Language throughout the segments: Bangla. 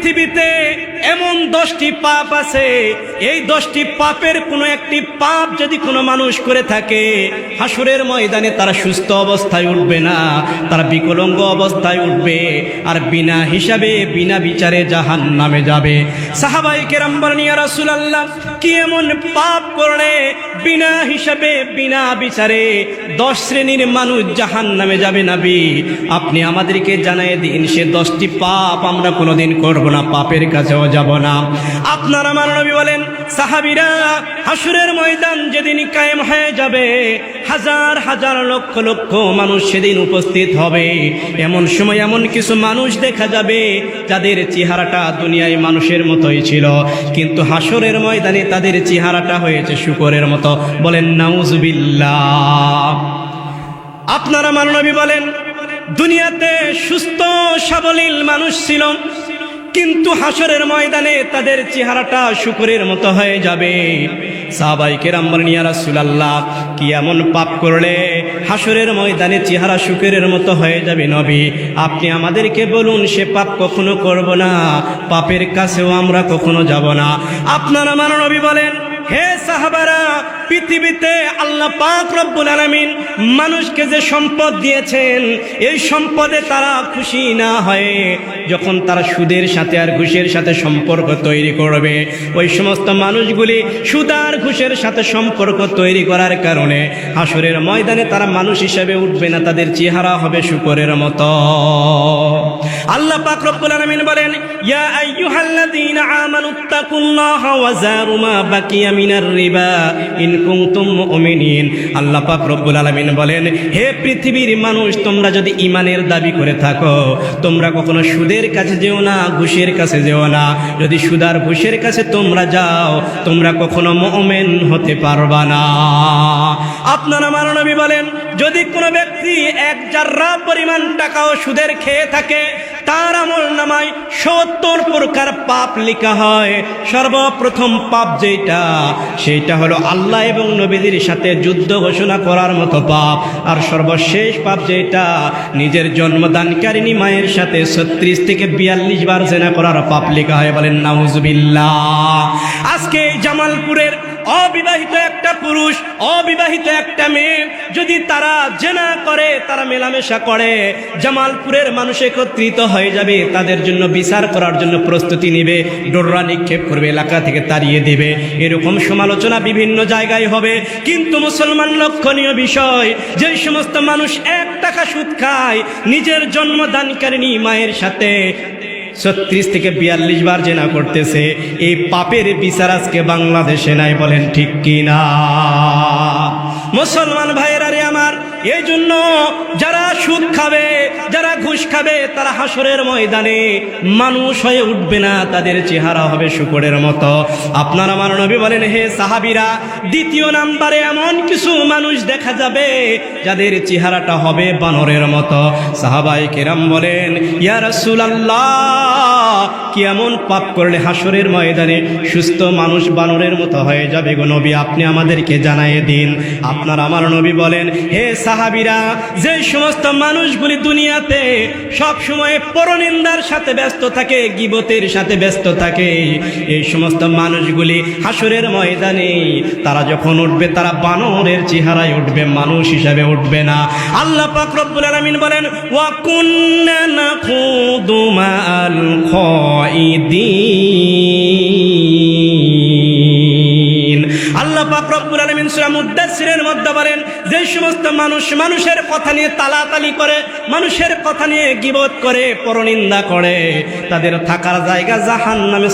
পৃথিবীতে এমন 10টি পাপ আছে, এই 10টি পাপের কোনো একটি পাপ যদি কোনো মানুষ করে থাকে, হাসরের ময়দানে তারা সুস্থ অবস্থায় উঠবে না, তারা বিকলাঙ্গ অবস্থায় উঠবে, আর বিনা হিসাবে বিনা বিচারে জাহান্নামে যাবে। সাহাবায়ে কেরাম বলেন, ইয়া রাসূলুল্লাহ, কি এমন পাপ করলে বিনা হিসাবে বিনা বিচারে 10 শ্রেণীর মানুষ জাহান্নামে যাবে নবী? আপনি আমাদেরকে জানাই দিন, সে 10টি পাপ আমরা কোনোদিন করব না, পাপের কাছেও যাব না। আপনার আমার নবী বলেন, সাহাবীরা, হাসরের ময়দান যেদিন কায়েম হয়ে যাবে, হাজার হাজার লক্ষ লক্ষ মানুষ সেদিন উপস্থিত হবে। এমন সময় এমন কিছু মানুষ দেখা যাবে যাদের চেহারাটা দুনিয়ায় মানুষের মতোই ছিল, কিন্তু হাসরের ময়দানে তাদের চেহারাটা হয়েছে শূকরের মতো। বলেন নাউজুবিল্লাহ। আপনার আমার নবী বলেন, দুনিয়াতে সুস্থ সাবলীল মানুষ ছিল, কিন্তু হাসরের ময়দানে তাদের চেহারাটা শূকরের মতো হয়ে যাবে। সাহাবায়ে কেরাম বলেন, ইয়া রাসূলুল্লাহ, কি এমন পাপ করলে হাসরের ময়দানে চেহারা শূকরের মতো হয়ে যাবে নবী? আপনি আমাদেরকে বলুন, সে পাপ কখনো করব না, পাপের কাছেও আমরা কখনো যাব না। আপনার আমার নবী বলেন, হে সাহাবারা, পৃথিবীতে আল্লাহ পাক রব্বুল আলামিন মানুষকে যে সম্পদ দিয়েছেন, এই সম্পদে তারা খুশি না হয়ে যখন তারা সুদের সাথে আর ঘুষের সাথে সম্পর্ক তৈরি করবে, ওই সমস্ত মানুষগুলি সুদ আর ঘুষের সাথে সম্পর্ক তৈরি করার কারণে হাসরের ময়দানে তারা মানুষ হিসেবে উঠবে না, তাদের চেহারা হবে শূকরের মতো। আল্লাহ পাক রব্বুল আলামিন বলেন, ইয়া আইয়ুহাল্লাযীনা আমানুত্তাকুল্লাহা ওয়া যারু মা বাকিয়া মিনার রিবা ইন কুনতুম মুমিনিন। আল্লাহ পাক রব্বুল আলামিন বলেন, হে পৃথিবীর মানুষ, তোমরা যদি ঈমানের দাবি করে থাকো, তোমরা কখনো সুদের কাছে যেও না, ঘুষের কাছে যেও না। যদি সুদ আর ঘুষের কাছে তোমরা যাও, তোমরা কখনো মুমিন হতে পারবা না। আপনার আমার নবী বলেন, যদি কোনো ব্যক্তি 1 জাররা পরিমাণ টাকাও সুদের খেয়ে থাকে, তার আমল নামায় 70 প্রকার পাপ লেখা হয়। সর্বপ্রথম পাপ যেটা, সেইটা হলো আল্লাহ এবং নবীদের সাথে যুদ্ধ ঘোষণা করার মতো পাপ। আর সর্বশেষ পাপ যেটা, নিজের জন্মদানকারিণী মায়ের সাথে 36 থেকে 42 বার জিনা করার পাপ লেখা হয়। বলেন নাউজুবিল্লাহ। আজকে এই জামালপুরের অবিবাহিত একটা পুরুষ, অবিবাহিত একটা মেয়ে যদি তারা জেনা করে, তারা মেলামেশা করে, জামালপুরের মানুষ একত্রিত হয়ে যাবে, তাদের জন্য বিচার করার জন্য প্রস্তুতি নেবে, ডোররা নিক্ষেপ করবে, এলাকা থেকে তাড়িয়ে দেবে। এরকম সমালোচনা বিভিন্ন জায়গায় হবে। কিন্তু মুসলমান লক্ষণীয় বিষয়, যে সমস্ত মানুষ 1 টাকা সুদ খায়, নিজের জন্মদানকারিণী মায়ের সাথে 36 থেকে 42 বার জেনা করতেছে, এই পাপের বিচার আজকে বাংলাদেশে নাই। বলেন ঠিক কি না? মুসলমান ভাইয়েরা রে আমার, এই জন্য যারা সুদ খাবে, যারা ঘুষ খাবে, তারা হাসরের ময়দানে মানুষ হয়ে উঠবে না, তাদের চেহারা হবে শূকরের মতো। আপনার আমার নবী বলেন, হে সাহাবীরা, দ্বিতীয় নাম্বারে এমন কিছু মানুষ দেখা যাবে যাদের চেহারাটা হবে বানরের মতো। সাহাবায়ে কেরাম বলেন, ইয়া রাসূলুল্লাহ, কি এমন পাপ করলে হাসরের ময়দানে সুস্থ মানুষ বানরের মতো হয়ে যাবে গো নবী? আপনি আমাদেরকে জানাই দিন। আপনার আমার নবী বলেন, হে সাহাবীরা, যে সমস্ত মানুষগুলি দুনিয়াতে সব সময় পরনিন্দার সাথে ব্যস্ত থাকে, গীবতের সাথে ব্যস্ত থাকে, এই সমস্ত মানুষগুলি হাসরের ময়দানে তারা যখন উঠবে, তারা বানরের চেহারায় উঠবে, মানুষ হিসাবে উঠবে না। আল্লাহ পাক রব্বুল আলামিন বলেন, ওয়া কুন্না নাখুদু মাআল খাইদিন। আল্লাহ পাক রব্বুল আলামিন সূরা মুদ্দাসসিরের মধ্যে বলেন, যে সমস্ত মানুষ মানুষের কথা নিয়ে তালাতালি করে, মানুষের কথা নিয়ে গীবত করে, পরনিন্দা করে, তাদের থাকার জায়গা জাহান্নামে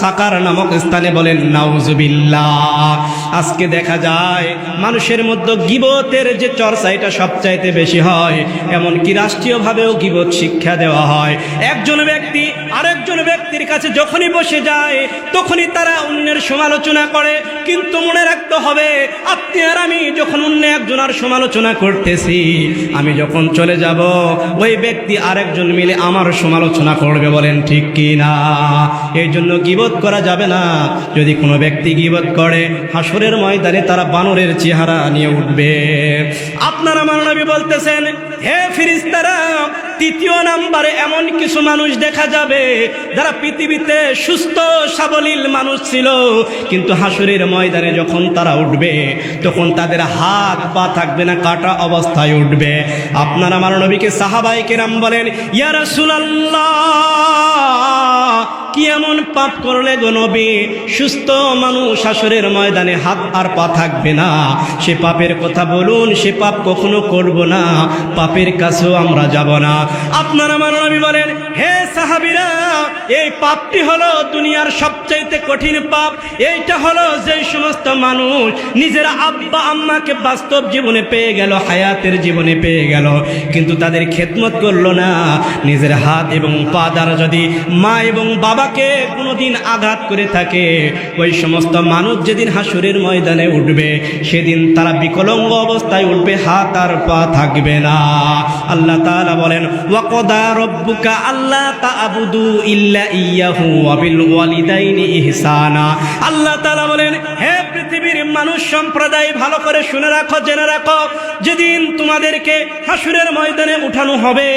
সাকার নামক স্থানে। বলেন নাউজুবিল্লাহ। আজকে দেখা যায় মানুষের মধ্যে গীবতের যে চর্চা, এটা সবচাইতে বেশি হয়। এমনকি রাষ্ট্রীয়ভাবেও গীবত শিক্ষা দেওয়া হয়। একজন ব্যক্তি আরেকজন ব্যক্তির কাছে যখনই বসে যায়, তখনই তারা অন্যের সমালোচনা করে। কিন্তু মনে রাখতে হবে, আপনি আর আমি যখন অন্য একজনের সমালোচনা করতেছি, আমি যখন চলে যাব, ওই ব্যক্তি আরেকজন মিলে আমার সমালোচনা করবে। বলেন ঠিক কি না? এই জন্য গীবত করা যাবে না। যদি কোনো ব্যক্তি গীবত করে, হাসরের ময়দানে তারা বানরের চেহারা নিয়ে উঠবে। আপনার আমার নবী বলতেছেন, হে ফেরেশতারা, তৃতীয় নম্বরে এমন কিছু মানুষ দেখা যাবে যারা পৃথিবীতে সুস্থ সাবলীল মানুষ ছিল, কিন্তু হাসরের ময়দানে যখন তারা উঠবে তখন তাদের হাত পা থাকবে না, কাটা অবস্থায় উঠবে। আপনার আমার নবীকে সাহাবায়ে কেরাম বলেন, ইয়া রাসূলুল্লাহ, কি এমন পাপ করলে গো নবী, সুস্থ মানুষ হাসরের ময়দানে হাত আর পা থাকবে না? সে পাপের কথা বলুন, সে পাপ কখনো করব না, পাপের কাছেও আমরা যাব না। আপনার আমার নবী বলেন, হে সাহাবীরা, এই পাপটি হলো দুনিয়ার সবচাইতে কঠিন পাপ। এইটা হলো যে সমস্ত মানুষ নিজের আব্বা আম্মাকে বাস্তব জীবনে পেয়ে গেল, হায়াতের জীবনে পেয়ে গেল, কিন্তু তাদের খেদমত করলো না। নিজের হাত এবং পা দ্বারা যদি মা এবং বাবাকে কোনোদিন আঘাত করে থাকে, ওই সমস্ত মানুষ যেদিন হাসরের ময়দানে উঠবে সেদিন তারা বিকলাঙ্গ অবস্থায় উঠবে, হাত আর পা থাকবে না। আল্লাহ তাআলা বলেন, ওয়া ক্বাদা রাব্বুকা আল্লা তা'বুদু ইল্লা ইয়্যাহু ওয়া বিল ওয়ালিদাইনি ইহসানা। আল্লাহ তাআলা বলেন, হে পৃথিবীর মানুষ সম্প্রদায়, ভালো করে শুনে রাখো, জেনে রাখো, যেদিন তোমাদেরকে হাসরের ময়দানে উঠানো হবে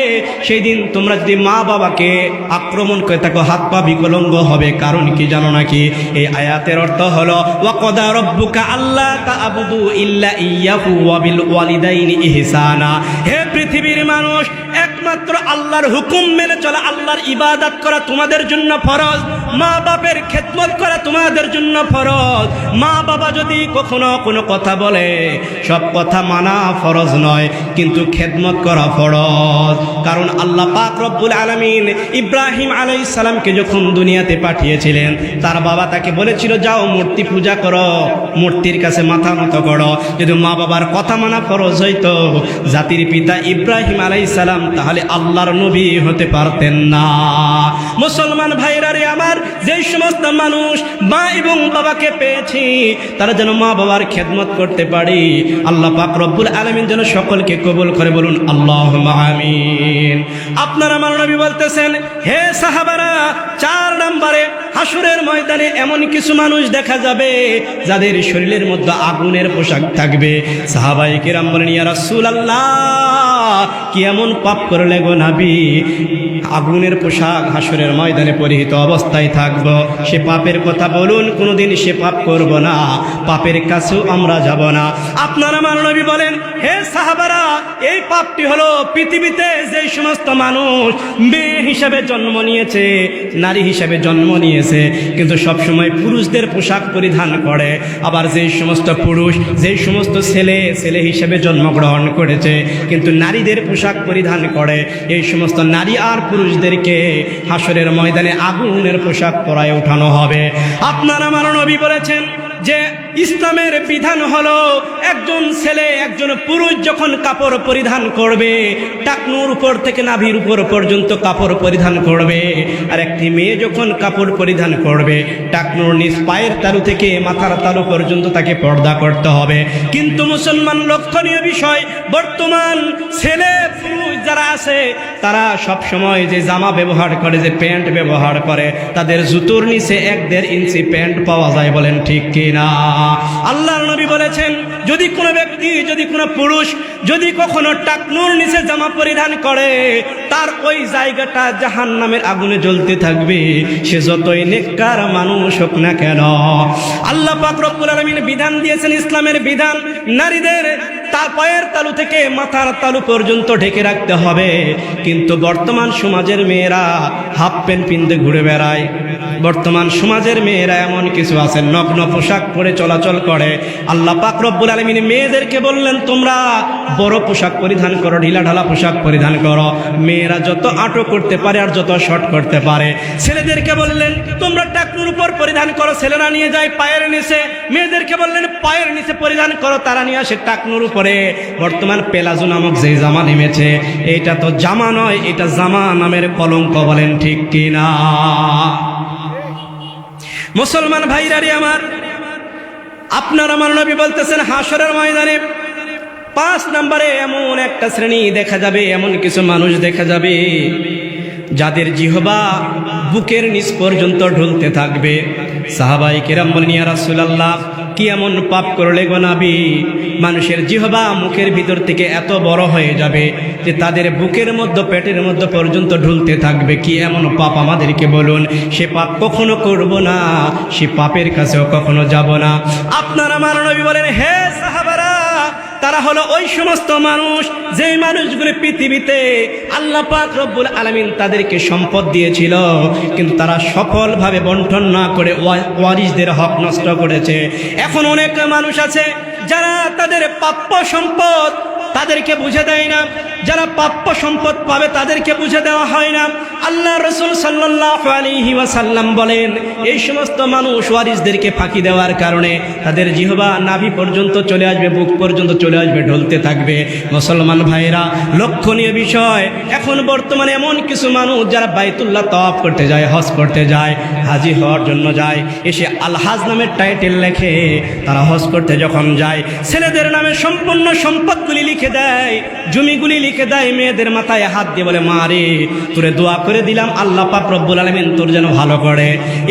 সেই দিন তোমরা যদি মা বাবাকে আক্রমণ করে থাকো, হাত পা বিকলাঙ্গ হবে। কারণ কি জানো নাকি? এই আয়াতের অর্থ হলো, ওয়া ক্বাদা রাব্বুকা আল্লা তা'বুদু ইল্লা ইয়্যাহু ওয়া বিল ওয়ালিদাইনি ইহসানা। হে পৃথিবীর মানুষ, একমাত্র আল্লাহর হুকুম মেনে চলা, আল্লাহর ইবাদত করা তোমাদের জন্য ফরজ, মা বাপের খেদমত করা তোমাদের জন্য ফরজ। মা বাবা যদি কখনো কোনো কথা বলে, সব কথা মানা ফরজ নয়, কিন্তু খেদমত করা ফরজ। কারণ আল্লাহ পাক রব্বুল আলামিন ইব্রাহিম আলাইহিস সালামকে যখন দুনিয়াতে পাঠিয়েছিলেন, তার বাবা তাকে বলেছিল, যাও মূর্তি পূজা করো, মূর্তির কাছে মাথা নত করো। যদি মা বাবার কথা মানা ফরজ হইতো, জাতির পিতা ইব্রাহিম আলাইহিস সালাম তাহলে আল্লাহর নবী হতে পারতেন না। মুসলমান ভাইরা রে আমার, যেই সমস্ত মানুষ মা এবং বাবাকে পেয়েছি, তারা যেন মা বাবার খেদমত করতে পারি। আল্লাহ পাক রব্বুল আলামিন যেন সকলকে কবুল করে, বলুন আল্লাহুম্মা আমিন। আপনার আমার নবী বলতেছেন, হে সাহাবারা, 4 নম্বরে হাসরের ময়দানে এমন কিছু মানুষ দেখা যাবে যাদের শরীরের মধ্যে আগুনের পোশাক থাকবে। সাহাবায়ে কেরাম বলেন, ইয়া রাসূলুল্লাহ, কি এমন পাপ করলে গো নবী, আগুনের পোশাক হাসরের ময়দানে পরিহিত অবস্থায় থাকব? সে পাপের কথা বলুন, কোনোদিন সে পাপ করব না, পাপের কাছেও আমরা যাব না। আপনার আমার নবী বলেন, হে সাহাবারা, এই পাপটি হলো পৃথিবীতে যে সমস্ত মানুষ মেয়ে হিসাবে জন্ম নিয়েছে, নারী হিসাবে জন্ম নিয়েছে, কিন্তু সবসময় পুরুষদের পোশাক পরিধান করে। আবার যে সমস্ত পুরুষ, যে সমস্ত ছেলে ছেলে হিসাবে জন্মগ্রহণ করেছে কিন্তু নারীদের পোশাক পরিধান করে, এই সমস্ত নারী আর পুরুষদেরকে হাসরের ময়দানে আগুনের পোশাক পরায় উঠানো হবে। আপনার আমার নবী বলেছেন যে ইসলামের বিধান হলো, একজন ছেলে একজন পুরুষ যখন কাপড় পরিধান করবে, টাকনুর উপর থেকে নাভির উপর পর্যন্ত কাপড় পরিধান করবে, আর একটি মেয়ে যখন কাপড় পরিধান করবে, টাকনুর নিচ পায়ের তালু থেকে মাথার তালু পর্যন্ত তাকে পর্দা করতে হবে। কিন্তু মুসলমান, লক্ষণীয় বিষয়, বর্তমান ছেলে পুরুষ যারা আছে তারা সব সময় যে জামা ব্যবহার করে, যে প্যান্ট ব্যবহার করে, তাদের জুতোর নিচে 1-1.5 ইঞ্চি প্যান্ট পাওয়া যায়। বলেন ঠিক কি না? আল্লাহর নবী বলেছেন, যদি কোনো ব্যক্তি, যদি কোনো পুরুষ যদি কখনো টাকনুর নিচে জামা পরিধান করে, তার ওই জায়গাটা জাহান্নামের আগুনে জ্বলতে থাকবে, সে যতই নেককার মানুষ হোক না কেন। আল্লাহ পাক রব্বুল আলামিন বিধান দিয়েছেন, ইসলামের বিধান, নারীদের তার পায়ের তালু থেকে মাথার তালু পর্যন্ত ঢেকে রাখতে হবে। কিন্তু বর্তমান সমাজের মেয়েরা হাফ প্যান্ট পিনতে ঘুরে বেড়ায়। বর্তমান সমাজের মেয়েরা এমন কিছু আছে, নগ্ন পোশাক পরে চলাচল করে। আল্লাহ পাক রব্বুল আলামিন মেয়েদেরকে বললেন, তোমরা বড় পোশাক পরিধান করো, ঢিলা ঢালা পোশাক পরিধান করো, মেয়েরা যত আটো করতে পারে আর যত শর্ট করতে পারে। ছেলেদেরকে বললেন, তোমরা টাকনুর উপর পরিধান করো, ছেলেরা নিয়ে যায় পায়ের নিচে। মেয়েদেরকে বললেন, পায়ের নিচে পরিধান করো, তারা নিয়ে আসে টাকনুর উপরে। বর্তমান পেলাজো নামক যে জামা নেমেছে, এটা তো জামা নয়, এটা জামা নামের কলঙ্ক। বলেন ঠিক কিনা? মুসলমান ভাইরা রে আমার, আপনার আমার নবী বলতেছেন, হাসরের ময়দানে 5 নম্বরে এমন একটা শ্রেণী দেখা যাবে, এমন কিছু মানুষ দেখা যাবে যাদের জিহ্বা বুকের নিচ পর্যন্ত ঢুলতে থাকবে। সাহাবায়ে কেরাম বলেন, ইয়া রাসূলুল্লাহ, কি এমন পাপ করলে গো নবী, মানুষের জিহ্বা মুখের ভিতর থেকে এত বড় হয়ে যাবে যে তাদের বুকের মধ্যে পেটের মধ্যে পর্যন্ত ঢুলতে থাকবে। কি এমন পাপ আমাদেরকে বলুন, সে পাপ কখনো করব না, সে পাপের কাছেও কখনো যাব না। আপনার আমার নবী বলেন, হে সাহাবারা, তারা হলো ওই সমস্ত মানুষ যে মানুষগুলি পৃথিবীতে আল্লাহ পাক রব্বুল আলামিন তাদেরকে সম্পদ দিয়েছিল, কিন্তু তারা সফলভাবে বন্টন না করে ওয়ারিসদের হক নষ্ট করেছে। এখন অনেক মানুষ আছে যারা তাদের প্রাপ্য সম্পদ তাদেরকে বুঝে দেয় না, যারা প্রাপ্য সম্পদ পাবে তাদেরকে বুঝে দেওয়া হয় না। আল্লাহ রাসূল সাল্লাল্লাহু আলাইহি ওয়াসাল্লাম বলেন, এই সমস্ত মানুষ ওয়ারিসদেরকে ফাঁকি দেওয়ার কারণে তাদের জিহ্বা নাভি পর্যন্ত চলে আসবে, বুক পর্যন্ত চলে আসবে, ঢলতে থাকবে। মুসলমান ভাইরা, লক্ষণীয় বিষয়, এখন বর্তমানে এমন কিছু মানুষ যারা বাইতুল্লাহ তাওয়াফ করতে যায়, হজ করতে যায়, হাজি হওয়ার জন্য যায়, এসে আলহাজ নামের টাইটেল লেখে। তারা হজ করতে যখন যায়, ছেলেদের নামে সম্পূর্ণ সম্পদগুলি লিখে দেয়, জমিগুলি লিখে দেয়, মেয়েদের মাথায় হাত দিয়ে বলে, মা রে, তোরে দোয়া করে দিলাম আল্লাহ পাক রব্বুল আলামিন তোর যেন ভালো করে।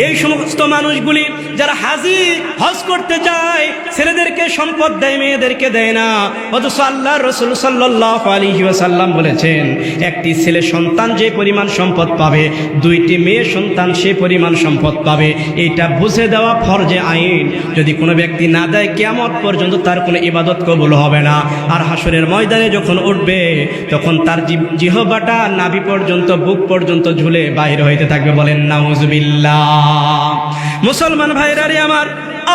এই সমস্ত মানুষগুলি যারা হাজি হজ করতে যায়, ছেলেদেরকে সম্পদ দেয়, মেয়েদেরকে দেয় না। অথচ আল্লাহ রাসূল সাল্লাল্লাহু আলাইহি ওয়াসাল্লাম বলেছেন, একটি ছেলে সন্তান যে পরিমাণ সম্পদ পাবে, দুইটি মেয়ে সন্তান সে পরিমাণ সম্পদ পাবে। এইটা বুঝে দেওয়া ফরজে আইন। যদি কোনো ব্যক্তি না দেয়, কিয়ামত পর্যন্ত তার কোনো ইবাদত কবুল হবে না। আর হাসরের ময়দানে যখন উঠবে, তখন তার জিহ্বাটা নাভি পর্যন্ত, বুক পর্যন্ত ঝুলে বাহির হইতে থাকবে। বলেন নাউজুবিল্লাহ। মুসলমান ভাইরা রে আমার,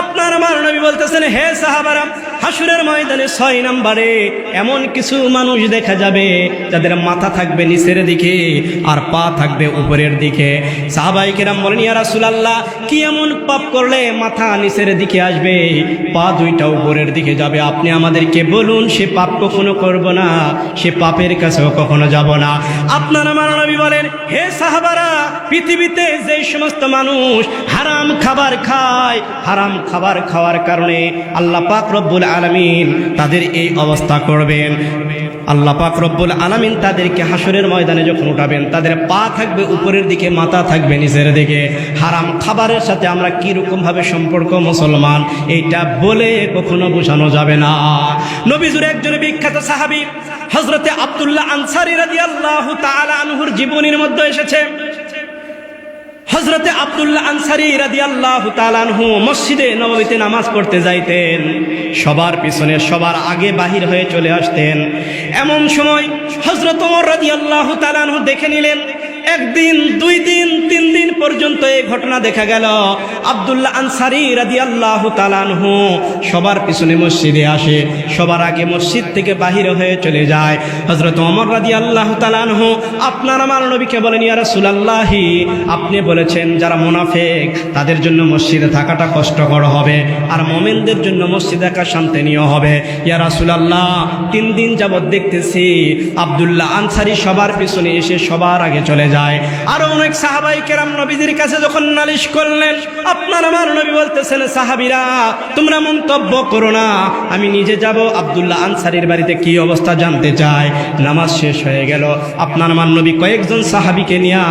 আপনার আমার নবী বলতেছেন, হে সাহাবারা, হাসরের ময়দানে 6 নম্বরে এমন কিছু মানুষ দেখা যাবে যাদের মাথা থাকবে নিচের দিকে আর পা থাকবে উপরের দিকে। সাহাবায়ে কেরাম বলেন, ইয়া রাসূলুল্লাহ, কি এমন পাপ করলে মাথা নিচের দিকে আসবে, পা দুইটা উপরের দিকে যাবে? আপনি আমাদেরকে বলুন, সে পাপ কখনো করব না, সে পাপের কাছেও কখনো যাব না। আপনার আমার নবী বলেন, হে সাহাবারা, পৃথিবীতে যে সমস্ত মানুষ হারাম খাবার খায়, হারাম খাবার খাওয়ার কারণে আল্লাহ পাক রব্বুল আলামিন তাদের এই অবস্থা করবেন। আল্লাহ পাক রব্বুল আলামিন তাদেরকে হাসরের ময়দানে যখন উঠাবেন, তাদের পা থাকবে উপরের দিকে, মাথা থাকবে নিচের দিকে। হারাম খাবারের সাথে আমরা কি রকম ভাবে সম্পর্ক মুসলমান, এইটা বলে কখনো বোঝানো যাবে না। নবীজুর একজন বিখ্যাত সাহাবী হযরতে আব্দুল্লাহ আনসারী রাদিয়াল্লাহু তাআলা আনহুর জীবনীর মধ্যে এসেছে, হযরতে আব্দুল্লাহ আনসারী রাদিয়াল্লাহু তাআলা আনহু মসজিদে নববীতে নামাজ পড়তে যাইতেন। সবার পিছনে, সবার আগে বাহির হয়ে চলে আসতেন। এমন সময় হযরত ওমর রাদিয়াল্লাহু তাআলা আনহু দেখে নিলেন, একদিন, 2 দিন, 3 দিন পর্যন্ত এই ঘটনা দেখা গেল। আব্দুল্লাহ আনসারী রাদিয়াল্লাহু তাআলা আনহু সবার পিছনে মসজিদে আসে, সবার আগে মসজিদ থেকে বাহির হয়ে চলে যায়। হযরত ওমর রাদিয়াল্লাহু তাআলা আনহু আপনার আমার নবীকে বলেন, ইয়া রাসূলুল্লাহ, আপনি বলেছেন যারা মুনাফিক তাদের জন্য মসজিদে থাকাটা কষ্টকর হবে, আর মুমিনদের জন্য মসজিদে থাকা শান্তিনীয় হবে। ইয়া রাসূলুল্লাহ, 3 দিন যাবত দেখতেছি আব্দুল্লাহ আনসারী সবার পিছনে এসে সবার আগে চলে যায়। আর অনেক সাহাবায়ে কেরাম নবীজির কাছে যখন নালিশ করলেন, আপনার আমার নবী বলতেছেন, সাহাবীরা, তোমরা মন্তব্য করো না, আমি নিজে যাব আব্দুল্লাহ আনসারীর বাড়িতে কি অবস্থা জানতে চাই। নামাজ শেষ হয়ে গেল, আপনার আমার নবী কয়েকজন সাহাবীকে নিয়ে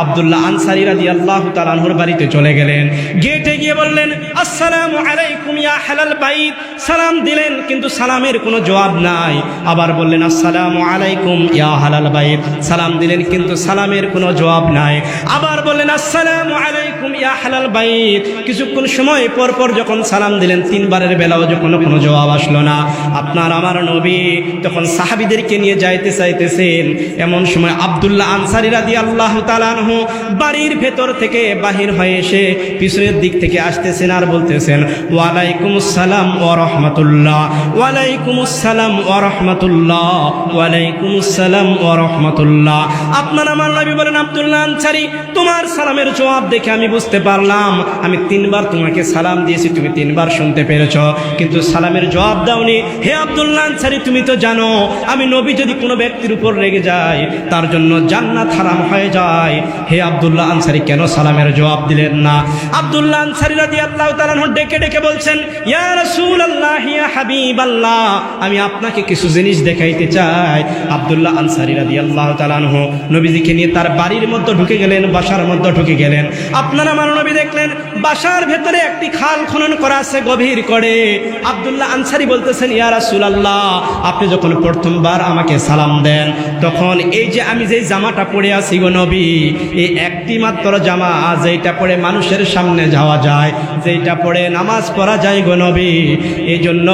আব্দুল্লাহ আনসারী রাদিয়াল্লাহু তাআলা আনহুর বাড়িতে চলে গেলেন। গেটে গিয়ে বললেন, আসসালামু আলাইকুম ইয়া আহলাল বাইত। সালাম দিলেন, কিন্তু সালামের কোনো জবাব নাই। আবার বললেন, আসসালামু আলাইকুম ইয়া আহলাল বাইত। সালাম দিলেন, কিন্তু সালামের কোনো জবাব নাই। আবার বললেন, আসসালামু আলাইকুম ইয়া আহলাল বাইত। কিছুক্ষণ সময় পর পর যখন সালাম দিলেন, 3 বারের বেলাও যখন কোনো জবাব আসলো না, আপনার আমার নবী তখন সাহাবীদেরকে নিয়ে যাইতে চাইতেছেন। এমন সময় আব্দুল্লাহ আনসারী রাদিয়াল্লাহু তাআলা আনহু বাড়ির ভেতর থেকে বাহির হয়ে এসে পিছনের দিক থেকে আসতেছেন আর বলতেছেন, ওয়ালাইকুমুস সালাম ওয়া রাহমাতুল্লাহ, ওয়ালাইকুমুস সালাম ওয়া রাহমাতুল্লাহ, ওয়ালাইকুমুস সালাম ওয়া রাহমাতুল্লাহ। আপনার আমার নবী বলেন, আব্দুল্লাহ আনসারী, তোমার সালামের জবাব দেখে আমি বুঝতে পারলাম, আমি 3 বার তোমাকে সালাম দিয়েছি, তুমি 3 বার শুনতে পেরেছো, কিন্তু সালামের জবাব দাওনি। হে আব্দুল্লাহ আনসারী, তুমি তো জানো আমি নবী যদি কোনো ব্যক্তির উপর রেগে যায় তার জন্য জান্নাত হারাম হয়ে যায়। হে আব্দুল্লাহ আনসারী, কেন সালামের জবাব দিলেন না? আব্দুল্লাহ আনসারী রাদিয়াল্লাহু তাআলা আনহু ডেকে ডেকে বলছেন, ইয়া রাসূলুল্লাহ, ইয়া হাবিবাল্লাহ, আমি আপনাকে কিছু জিনিস দেখাইতে চাই। আব্দুল্লাহ আনসারী রাদিয়াল্লাহু তাআলা আনহু নবীজিকে নিয়ে তার বাড়ির মধ্যে ঢুকে গেলেন, বাসার মধ্যে ঢুকে গেলেন। আপনারা আমার নবী দেখলেন বাসার ভেতরে একটি খাল খনন করা আছে গভীর করে। আব্দুল্লাহ আনসারী বলতেছেন, ইয়া রাসূলুল্লাহ, আপনি যখন প্রথমবার আমাকে সালাম দেন তখন এই যে আমি যেই জামাটা পরে আছি গো নবী, এই একটি মাত্র জামা যেটা পরে মানুষের সামনে যাওয়া যায়, যেটা পরে নামাজ পড়া যায় গো নবী, এই জন্য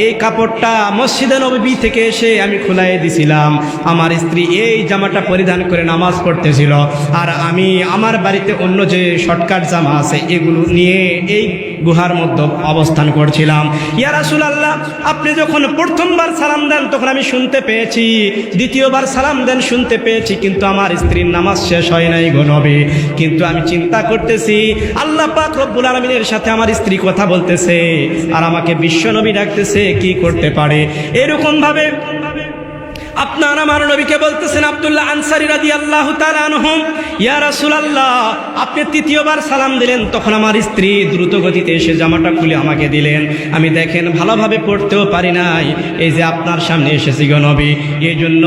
এই কাপড়টা মসজিদে নববী থেকে এসে আমি খুলাই দিছিলাম। আমার স্ত্রী এই জামাটা পরিধান করে নামাজ পড়তেছিল, আর আমি আমার বাড়িতে অন্য যে শর্টকাট জামা আছে এগুলো নিয়ে এই গুহার মধ্যে অবস্থান করছিলাম। ইয়া রাসূলুল্লাহ, আপনি যখন প্রথমবার সালাম দেন তখন আমি শুনতে পেয়েছি, দ্বিতীয়বার সালাম দেন শুনতে পেয়েছি, কিন্তু আমার স্ত্রীর নামাজ শেষ হয় নাই গো নবী। কিন্তু আমি চিন্তা করতেছি আল্লাহ পাক রব্বুল আলামিনের সাথে আমার স্ত্রী কথা বলতেছে আর আমাকে বিশ্বনবী ডাকতেছে, কি করতে পারে? এরকম ভাবে আপনার আমার নবীকে বলতেছেন আব্দুল্লাহ আনসারী রাদিয়াল্লাহু তাআলা আনহু, ইয়া রাসূলুল্লাহ, আপনি তৃতীয়বার সালাম দিলেন তখন আমার স্ত্রী দ্রুত গতিতে এসে জামাটা খুলে আমাকে দিলেন। আমি দেখেন ভালোভাবে পড়তেও পারি নাই, এই যে আপনার সামনে এসেছি গো নবী। এই জন্য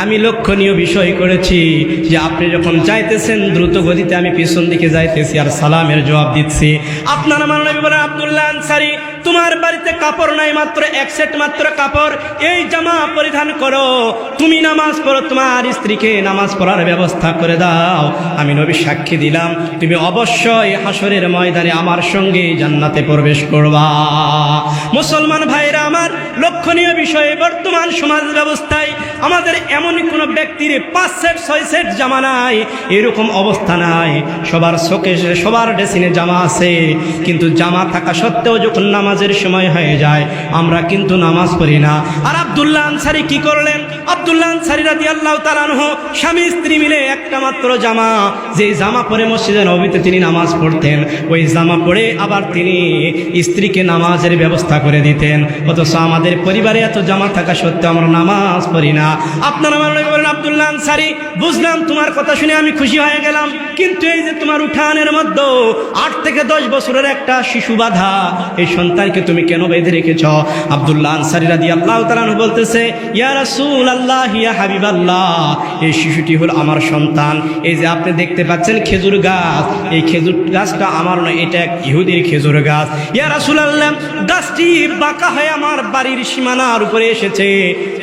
আমি লক্ষণীয় বিষয় করেছি যে আপনি যখন যাইতেছেন দ্রুত গতিতে আমি পিছন দিকে যাইতেছি আর সালামের জবাব দিচ্ছি। আপনার আমার নবী বলেন, আব্দুল্লাহ আনসারী, তোমার বাড়িতে কাপড় নাই, মাত্র এক সেট মাত্র কাপড়, এই জামা পরিধান করো, তুমি নামাজ পড়ো, তোমার স্ত্রীকে নামাজ পড়ার ব্যবস্থা করে দাও। আমি নবী সাক্ষী দিলাম তুমি অবশ্যই হাসরের ময়দানে আমার সঙ্গে জান্নাতে প্রবেশ করবা। মুসলমান ভাইরা আমার, লক্ষণীয় বিষয়ে বর্তমান সমাজ ব্যবস্থায় আমাদের এমন কোনো ব্যক্তির 5 সেট 6 সেট জামা নাই, এরকম অবস্থা নাই। সবার শোকেসে সবার ড্রেসিনে জামা আছে, কিন্তু জামা থাকা সত্ত্বেও যখন নামাজের সময় হয়ে যায় আমরা কিন্তু নামাজ পড়ি না। আর আব্দুল্লাহ আনসারী কি করলেন? আব্দুল্লাহ আনসারী রাদিয়াল্লাহু তাআলা আনহু স্বামী স্ত্রী মিলে একটা মাত্র জামা, যে জামা পরে মসজিদে নববীতে তিনি নামাজ পড়তেন, ওই জামা পরে আবার তিনি স্ত্রীকে নামাজের ব্যবস্থা করে দিতেন। অথচ আমাদের পরিবারে এত জামা থাকা সত্ত্বেও আমরা নামাজ পড়ি না। আপনারা আমার নবী বলেন, আব্দুল্লাহ আনসারী, বুঝলাম তোমার কথা শুনে আমি খুশি হয়ে গেলাম, কিন্তু এই যে তোমার উঠানের মধ্যে 8 থেকে 10 বছরের একটা শিশু বাঁধা, এই সন্তানকে তুমি কেন বেঁধে রেখেছ? আব্দুল্লাহ আনসারী রাদিয়াল্লাহু তাআলা আনহু বলতেছে, ইয়া রাসূলুল্লাহ, ইয়া হাবিবাল্লাহ, এই শিশুটি হলো আমার সন্তান। এই যে আপনি দেখতে পাচ্ছেন খেজুর গাছ, এই খেজুর গাছটা আমার নয়, এটা এক ইহুদির খেজুর গাছ। ইয়া রাসূলুল্লাহ, গাছটি বাঁকা হয়ে আমার বাড়ির সীমানার উপরে এসেছে,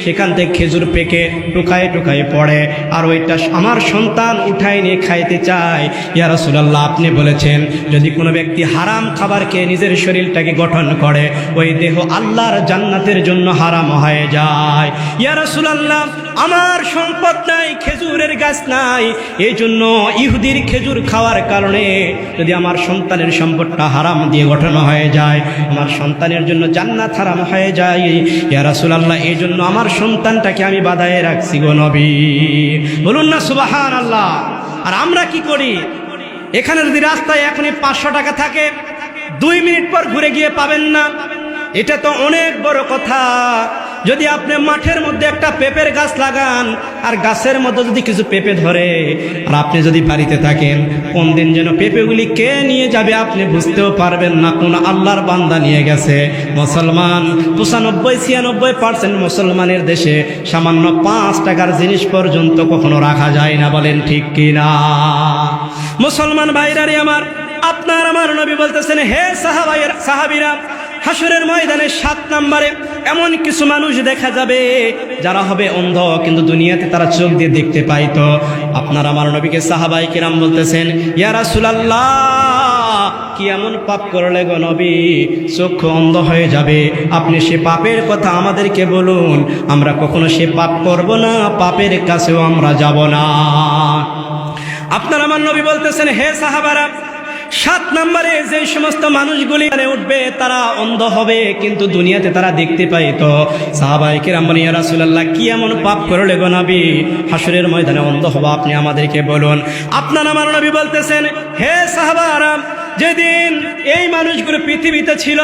সেখান থেকে খেজুর পেকে টুকায় টুকায় পড়ে, আর ওইটা আমার সন্তান উঠায় নিয়ে খাইতে চায়। ইয়া রাসূলুল্লাহ, আপনি বলেছেন যদি কোনো ব্যক্তি হারাম খাবার খেয়ে নিজের শরীরটাকে গঠন করে, ওই দেহ আল্লাহর জান্নাতের জন্য হারাম হয়ে যায়। ইয়া রাসূলুল্লাহ, আমার সম্পদ নাই, খেজুরের গাছ নাই, এই জন্য ইহুদির খেজুর খাওয়ার কারণে যদি আমার সন্তানের সম্পদটা হারাম দিয়ে গঠন হয়ে যায়, আমার সন্তানের জন্য জান্নাত হারাম হয়ে যায়। ইয়া রাসূলুল্লাহ, এই জন্য আমার সন্তানটাকে আমি বাঁধায়ে রাখছি গো নবী। বলুন না সুবহানাল্লাহ। আর আমরা কি করি? এখানে যদি রাস্তায় এখনই 500 টাকা থাকে, 2 মিনিট পর ঘুরে গিয়ে পাবেন না। এটা তো অনেক বড় কথা। যদি আপনি মাঠের মধ্যে একটা পেঁপের গাছ লাগান আর গাছের মধ্যে যদি কিছু পেঁপে ধরে, আর আপনি যদি বাড়িতে থাকেন, কোন দিন যেন পেঁপেগুলি কে নিয়ে যাবে আপনি বুঝতেও পারবেন না, কোন আল্লাহর বান্দা নিয়ে গেছে। মুসলমান 95-96% মুসলমানের দেশে সামান্য 5 টাকার জিনিস পর্যন্ত কখনো রাখা যায় না, বলেন ঠিক কিনা? মুসলমান ভাইরারে আমার, আপনার আমার নবী বলতেছেন, হে সাহাবীরা, হাসরের ময়দানে 7 নম্বরে এমন কিছু মানুষ দেখা যাবে যারা হবে অন্ধ, কিন্তু দুনিয়াতে তারা চোখ দিয়ে দেখতে পাইতো। আপনার আমার নবীকে সাহাবায়ে কিরাম বলতেছেন, ইয়া রাসূলুল্লাহ, কি এমন পাপ করলে গো নবী চক্ষু অন্ধ হয়ে যাবে? আপনি সে পাপের কথা আমাদেরকে বলুন, আমরা কখনো সে পাপ করব না, পাপের কাছেও আমরা যাব না। আপনার আমার নবী বলতেছেন, হে সাহাবারা, 7 নম্বরে যে সমস্ত মানুষগুলি উঠবে তারা অন্ধ হবে, কিন্তু দুনিয়াতে তারা দেখতে পাইতো। সাহাবায়ে কিরাম বলেন, ইয়া রাসূলুল্লাহ, কি এমন পাপ করলে গো নবী হাসরের ময়দানে অন্ধ হবো, আপনি আমাদেরকে বলুন। আপনার আমার নবী বলতেছেন, হে সাহাবারা, যেদিন এই মানুষগুলো পৃথিবীতে ছিল,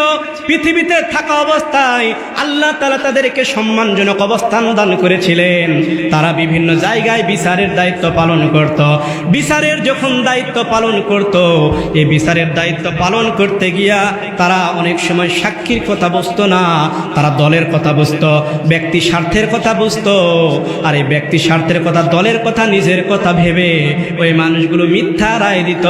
পৃথিবীতে থাকা অবস্থায় আল্লাহ তাআলা তাদেরকে সম্মানজনক অবস্থান দান করেছিলেন। তারা বিভিন্ন জায়গায় বিচারের দায়িত্ব পালন করত। বিচারের যখন দায়িত্ব পালন করত, এই বিচারের দায়িত্ব পালন করতে গিয়া তারা অনেক সময় সাক্ষীর কথা বুঝতো না, তারা দলের কথা বুঝতো, ব্যক্তি স্বার্থের কথা বুঝতো। আর এই ব্যক্তি স্বার্থের কথা, দলের কথা, নিজের কথা ভেবে ওই মানুষগুলো মিথ্যা রায় দিত।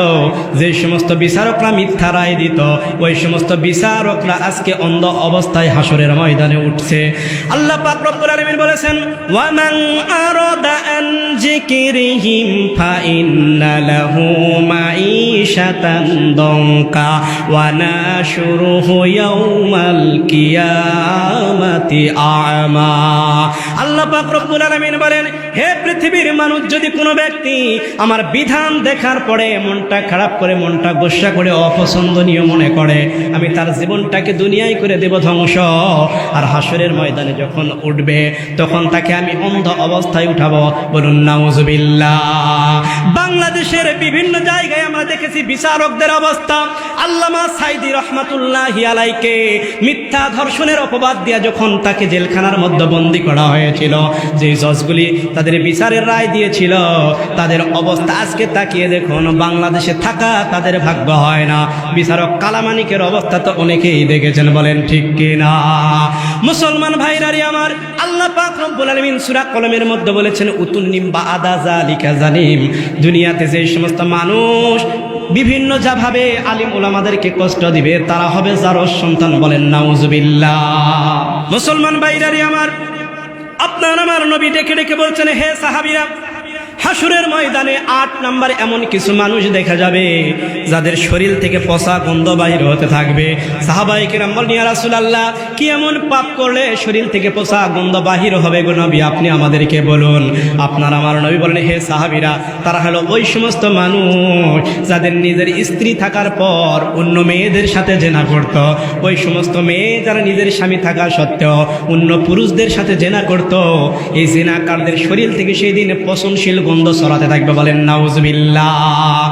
যে সমস্ত বিচারকরা মিথ্যা রায় দিত, ওই সমস্ত বিচারকরা আজকে অন্ধ অবস্থায় হাসরের ময়দানে উঠছে। আল্লাহ পাক রব্বুল আলামিন বলেছেন, ওয়ামান আরাদা আন যিকরিহিম ফাইন্না লাহু মাঈশাতান দঙ্কা ওয়া নাশুরুহু ইয়াওমাল কিয়ামাতি আ'মা। আল্লাহ পাক রব্বুল আলামিন বলেন, হে পৃথিবীর মানুষ, যদি কোনো ব্যক্তি আমার বিধান দেখার পরে মনটা খারাপ করে, মনটা গোসা করে, অপছন্দনীয় মনে করে, আমি তার জীবনটাকে দুনিয়ায় করে দেব ধ্বংস। আর হাসরের ময়দানে যখন উঠবে তখন তাকে আমি অন্ধ অবস্থায় উঠাবো। বলুন নাউজুবিল্লাহ। বাংলাদেশের বিভিন্ন জায়গায় আমরা দেখেছি বিচারকদের অবস্থা। আল্লামা সাইদি রহমাতুল্লাহি আলাইকে মিথ্যা ধর্ষণের অপবাদ দিয়া যখন তাকে জেলখানার মধ্যে বন্দী করা হয়েছিল, যে জজগুলি তাদের বিচারের রায় দিয়েছিল, তাদের অবস্থা আজকে তাকিয়ে দেখুন, বাংলাদেশে থাকা তাদের ভাগ্য হয় না। বিচারক কালামানিকের অবস্থা তো অনেকেই দেখেছেন, বলেন ঠিক কিনা? মুসলমান ভাইরারি আমার, আল্লাহ পাক রব্বুল আলামিন সূরা কলমের মধ্যে বলেছেন, উতুন্নিম বাআদা যালিকা জানিম। দুনিয়াতে যে সমস্ত মানুষ বিভিন্ন ভাবে আলিম ওলামাদেরকে কষ্ট দিবে, তারা হবে জারজ সন্তান। বলেন নাউজুবিল্লাহ। মুসলমান ভাইরারি আমার, আপনার আমার নবী ডেকে ডেকে বলছেন, হে সাহাবীরা, হাসরের ময়দানে 8 নাম্বার এমন কিছু মানুষ দেখা যাবে যাদের শরীর থেকে পচা গন্ধ বাহির হতে থাকবে। সাহাবায়ে কেরাম বলেন, ইয়া রাসূলুল্লাহ, কি এমন পাপ করলে শরীর থেকে পচা গন্ধ বাহির হবে গো নবী, আপনি আমাদেরকে বলুন। আপনার আমার নবী বলেন, হে সাহাবীরা, তারা হলো ওই সমস্ত মানুষ যাদের নিজের স্ত্রী থাকার পর অন্য মেয়েদের সাথে জেনা করত। ওই সমস্ত মেয়ে যারা নিজের স্বামী থাকা সত্ত্বেও অন্য পুরুষদের সাথে জেনা করত, এই জেনাকারদের শরীর থেকে সেই দিন পচনশীল গন্ধ ছড়াতে থাকবে। বলেন নাউজুবিল্লাহ।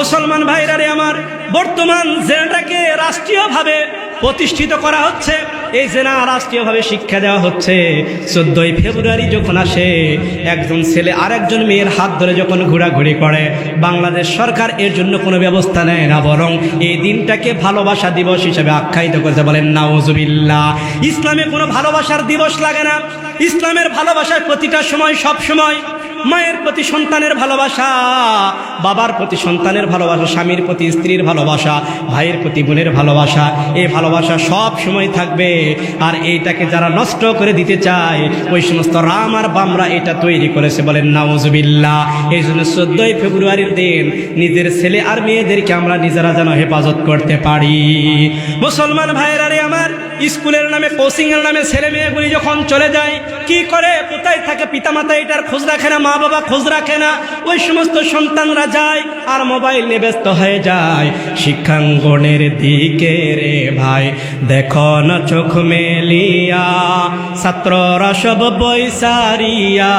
মুসলমান ভাইরা রে আমার, বর্তমান জেনাটাকে রাষ্ট্রীয়ভাবে প্রতিষ্ঠিত করা হচ্ছে। এই জেনা রাষ্ট্রীয়ভাবে শিক্ষা দেওয়া হচ্ছে। 14ই ফেব্রুয়ারি যখন আসে, একজন ছেলে আরেকজন মেয়ের হাত ধরে যখন ঘোরাঘুরি করে, বাংলাদেশ সরকার এর জন্য কোনো ব্যবস্থা নেয় না, বরং এই দিনটাকে ভালোবাসা দিবস হিসেবে আখ্যায়িত করতে। বলেন নাউজুবিল্লাহ। ইসলামে কোনো ভালোবাসার দিবস লাগে না। ইসলামের ভালোবাসার প্রতিটা সময়, সব সময় মায়ের প্রতি সন্তানের ভালোবাসা, বাবার প্রতি সন্তানের ভালোবাসা, স্বামীর প্রতি স্ত্রীর ভালোবাসা, ভাইয়ের প্রতি বোনের ভালোবাসা, এই ভালোবাসা সব সময় থাকবে। আর এইটাকে যারা নষ্ট করে দিতে চায়, ওই সমস্ত রাম আর বামরা এটা তৈরি করেছে। বলেন নাউজুবিল্লাহ। এই জন্য 14ই ফেব্রুয়ারির দিন নিজের ছেলে আর মেয়েদেরকে আমরা নিজেরা যেন হেফাজত করতে পারি। মুসলমান ভাইয়েরা রে আমার, স্কুলের নামে, কোচিং এর নামে ছেলে মেয়েগুলি যখন চলে যায়, কি করে, কোথায় থাকে, পিতামাতা এটার খোঁজ রাখে না, মা বাবা খোঁজ রাখে না। ওই সমস্ত সন্তানরা যায় আর মোবাইল নিয়ে ব্যস্ত হয়ে যায়। শিক্ষাঙ্গনের দিকে রে ভাই দেখো না চোখ মেলিয়া, ছাত্ররা সব বৈসারিয়া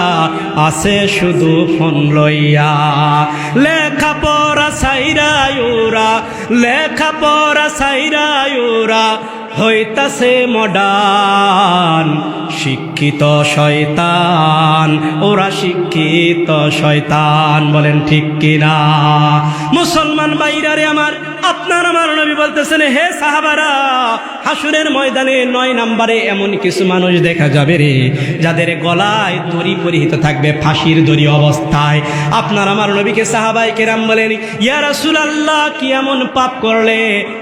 আসে শুধু ফোন লইয়া। লেখাপড়া সাইরায়ুরা, লেখাপড়া সাইরায়ুরা হইতাছে মডার্ন। শিক্ষিত শয়তান, ওরা শিক্ষিত শয়তান। বলেন ঠিক কিনা? মুসলমান ভাইরা রে আমার, আপনার আমার নবী বলতেছেন, হে সাহাবারা, হাসরের ময়দানে 9 নম্বরে এমন কিছু মানুষ দেখা যাবে রে, যাদের গলায় দড়ি পরিহিত থাকবে, ফাঁসির দড়ি অবস্থায়। আপনার আমার নবীকে সাহাবায়ে কেরাম বলেন, ইয়া রাসূলুল্লাহ, কি এমন পাপ করলে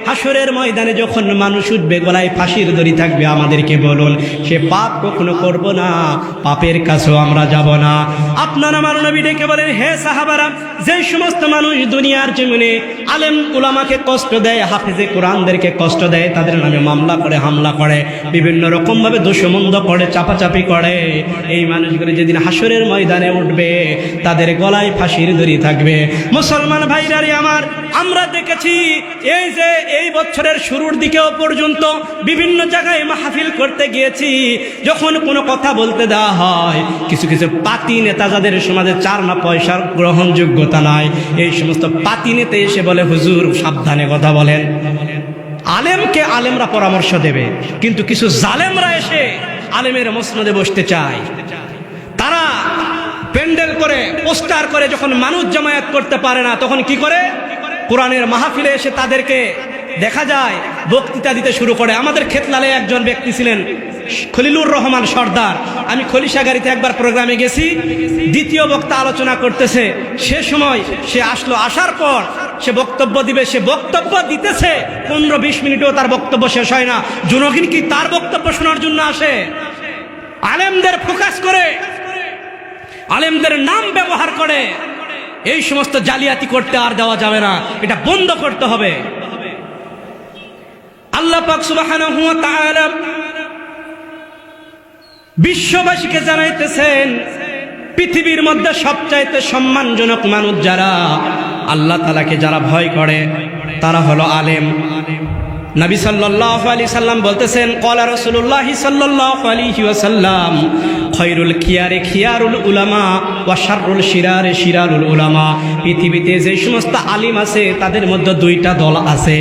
হাসরের ময়দানে যখন মানুষ উঠবে গলায় ফাঁসির দড়ি থাকবে, আমাদেরকে বলুন। সে পাপ কখনো করব না, পাপের কাছেও আমরা যাব না। আপনার আমার নবী ডেকে বলেন, হে সাহাবারা, যে সমস্ত মানুষ দুনিয়ার জমিনে আলেম উলামাকে কষ্ট দেয়, হাফেজে কোরআনদেরকে কষ্ট দেয়, তাদের নামে মামলা করে, হামলা করে, বিভিন্ন রকম ভাবে দোষমন্দ করে, চাপাচাপি করে, এই মানুষগুলো যেদিন হাসরের ময়দানে উঠবে, তাদের গলায় ফাঁসির দড়ি থাকবে। মুসলমান ভাইরা রে আমার, আমরা দেখেছি এই যে এই বছরের শুরুর দিকেও পর্যন্ত বিভিন্ন জায়গায় মাহফিল করতে গিয়েছি, যখন কোনো কথা বলতে দেওয়া হয়, কিছু কিছু পাতি নেতা যাদের সমাজে 4 না পয়সার গ্রহণযোগ্যতা নাই, এই সমস্ত পাতি নেতা এসে বলে হুজুর সাবধানে কথা বলেন। আলেমকে আলেমরা পরামর্শ দেবে, কিন্তু কিছু জালেমরা এসে আলেমের মসনদে বসতে চায়। তারা প্যান্ডেল করে পোস্টার করে যখন মানুষ জমায়েত করতে পারে না, তখন কি করে কোরআনের মাহফিলে এসে তাদেরকে দেখা যায় বক্তৃতা দিতে শুরু করে। আমাদের খেতলালে একজন ব্যক্তি ছিলেন খলিলুর রহমান সর্দার। আমি খলিশাগাড়িতে একবার প্রোগ্রামে গেছি, দ্বিতীয় বক্তা আলোচনা করতেছে, সে সময় সে আসলো, আসার পর সে বক্তব্য দিবে, সে বক্তব্য দিতেছে 15-20 মিনিটেও তার বক্তব্য শেষ হয় না। জনগণ কি তার বক্তব্য শোনার জন্য আসে? আলেমদের ফোকাস করে, আলেমদের নাম ব্যবহার করে এই সমস্ত জালিয়াতি করতে আর দেওয়া যাবে না, এটা বন্ধ করতে হবে। আল্লাহ পাক সুবহানাহু ওয়া তাআলা বিশ্ববাসীকে জানাইতেছেন পৃথিবীর মধ্যে সবচাইতে সম্মানজনক মানুষ যারা, আল্লাহ তাআলাকে যারা ভয় করে, তারা হলো আলেম। নবী সাল্লাল্লাহু আলাইহি সাল্লাম বলতেছেন, ক্বালা রাসূলুল্লাহ সাল্লাল্লাহু আলাইহি ওয়াসাল্লাম, খায়রুল খিয়ারে খিয়ারুল উলামা ওয়া শাররুল শিরারে শিরারুল উলামা। পৃথিবীতে যে সমস্ত আলিম আছে তাদের মধ্যে 2টা দল আছে।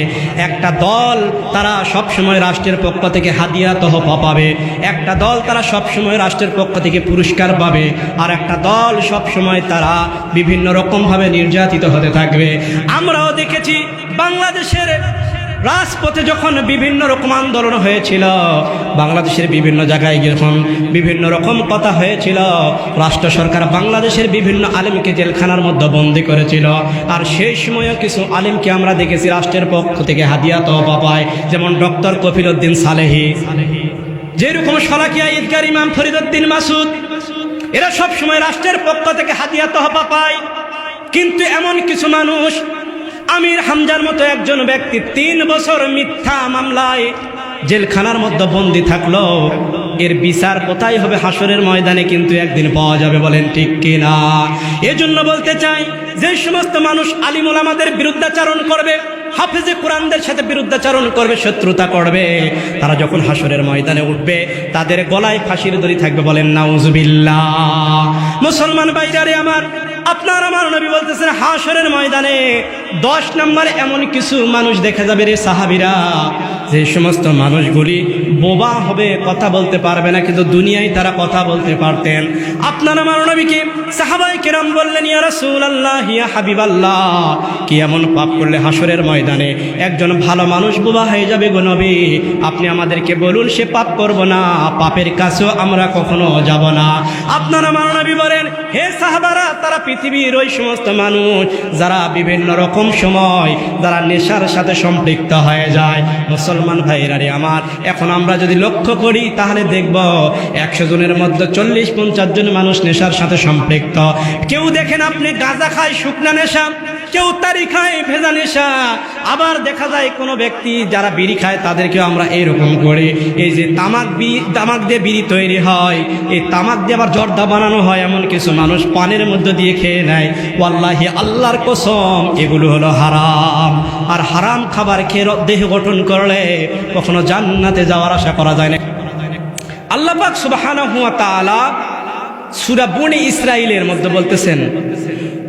একটা দল তারা সব সময় রাষ্ট্রের পক্ষ থেকে হাদিয়া তহফা পাবে, একটা দল তারা সব সময় রাষ্ট্রের পক্ষ থেকে পুরস্কার পাবে, আর একটা দল সব সময় তারা বিভিন্ন রকমভাবে নির্যাতিত হতে থাকবে। আমরাও দেখেছি বাংলাদেশের রাজপথে যখন বিভিন্ন রকম আন্দোলন হয়েছিল, বাংলাদেশের বিভিন্ন জায়গায় যখন বিভিন্ন রকম কথা হয়েছিল, রাষ্ট্র সরকার বাংলাদেশের বিভিন্ন আলেমকে জেলখানার মধ্যে বন্দী করেছিল। আর সেই সময়ও কিছু আলেমকে আমরা দেখেছি রাষ্ট্রের পক্ষ থেকে হাদিয়া তহফা পায়, যেমন ডক্টর কফিলউদ্দিন সালেহী, যেরকম শলাকিয়া ঈদগার ইমাম ফরিদউদ্দিন মাসুদ, এরা সব সময় রাষ্ট্রের পক্ষ থেকে হাদিয়া তহফা পায়। কিন্তু এমন কিছু মানুষ, আমির হামজার মতো একজন ব্যক্তি 3 বছর মিথ্যা মামলায় জেলখানার মধ্যে বন্দী থাকলো, এর বিচার কোথায় হবে? হাসরের ময়দানে কিন্তু একদিন পাওয়া যাবে, বলেন ঠিক কিনা? এজন্য বলতে চাই, যে সমস্ত মানুষ আলিম ওলামাদের বিরুদ্ধাচারণ করবে, হাফেজে কোরআনদের সাথে বিরুদ্ধাচারণ করবে, শত্রুতা করবে, তারা যখন হাসরের ময়দানে উঠবে তাদের গলায় ফাঁসির দড়ি থাকবে, বলেন নাউজুবিল্লাহ। মুসলমান ভাইরা আমার, আপনার আমার নবী বলতেছেন হাসরের ময়দানে 10 নম্বরে এমন কিছু মানুষ দেখা যাবে রে সাহাবীরা, যে সমস্ত মানুষগুলি বোবা হবে, কথা বলতে পারবে না, কিন্তু দুনিয়ায় তারা কথা বলতে পারতেন। আপনার আমার নবীকে সাহাবায়ে কেরাম বললেন, ইয়া রাসূলুল্লাহ, ইয়া হাবিবাল্লাহ, কি এমন পাপ করলে হাসরের ময়দানে একজন ভালো মানুষ বোবা হয়ে যাবে গো নবী? আপনি আমাদেরকে বলুন, সে পাপ করব না, পাপের কাছেও আমরা কখনো যাব না। আপনার আমার নবী বলেন, হে সাহাবারা, তারা পৃথিবীর ওই সমস্ত মানুষ যারা বিভিন্ন রকম সময় যারা নেশার সাথে সম্পৃক্ত হয়ে যায়। মুসলমান ভাইরা রে আমার, এখন আমরা যদি লক্ষ্য করি তাহলে দেখব 100 জনের মধ্যে 40-50 জন মানুষ নেশার সাথে সম্পৃক্ত। কেউ দেখেন আপনি গাঁজা খায় শুকনা নেশা, কেউ তারি খায় ভেজা নেশা, আবার দেখা যায় কোনো ব্যক্তি যারা বিড়ি খায় তাদেরকেও আমরা এইরকম করি। এই যে তামাক দিয়ে বিড়ি তৈরি হয়, এই তামাক দিয়ে আবার জর্দা বানানো হয়, এমন কিছু মানুষ পানের মধ্যে দিয়ে খেয়ে নেয়। ওয়াল্লাহি, আল্লাহর কসম, এগুলো হলো হারাম। আর হারাম খাবার খেয়ে দেহ গঠন করলে কখনো জান্নাতে যাওয়ার আশা করা যায় না। আল্লাহ পাক সুবহানাহু ওয়া তাআলা সূরা বনী ইসরাঈলের মধ্যে বলতেছেন,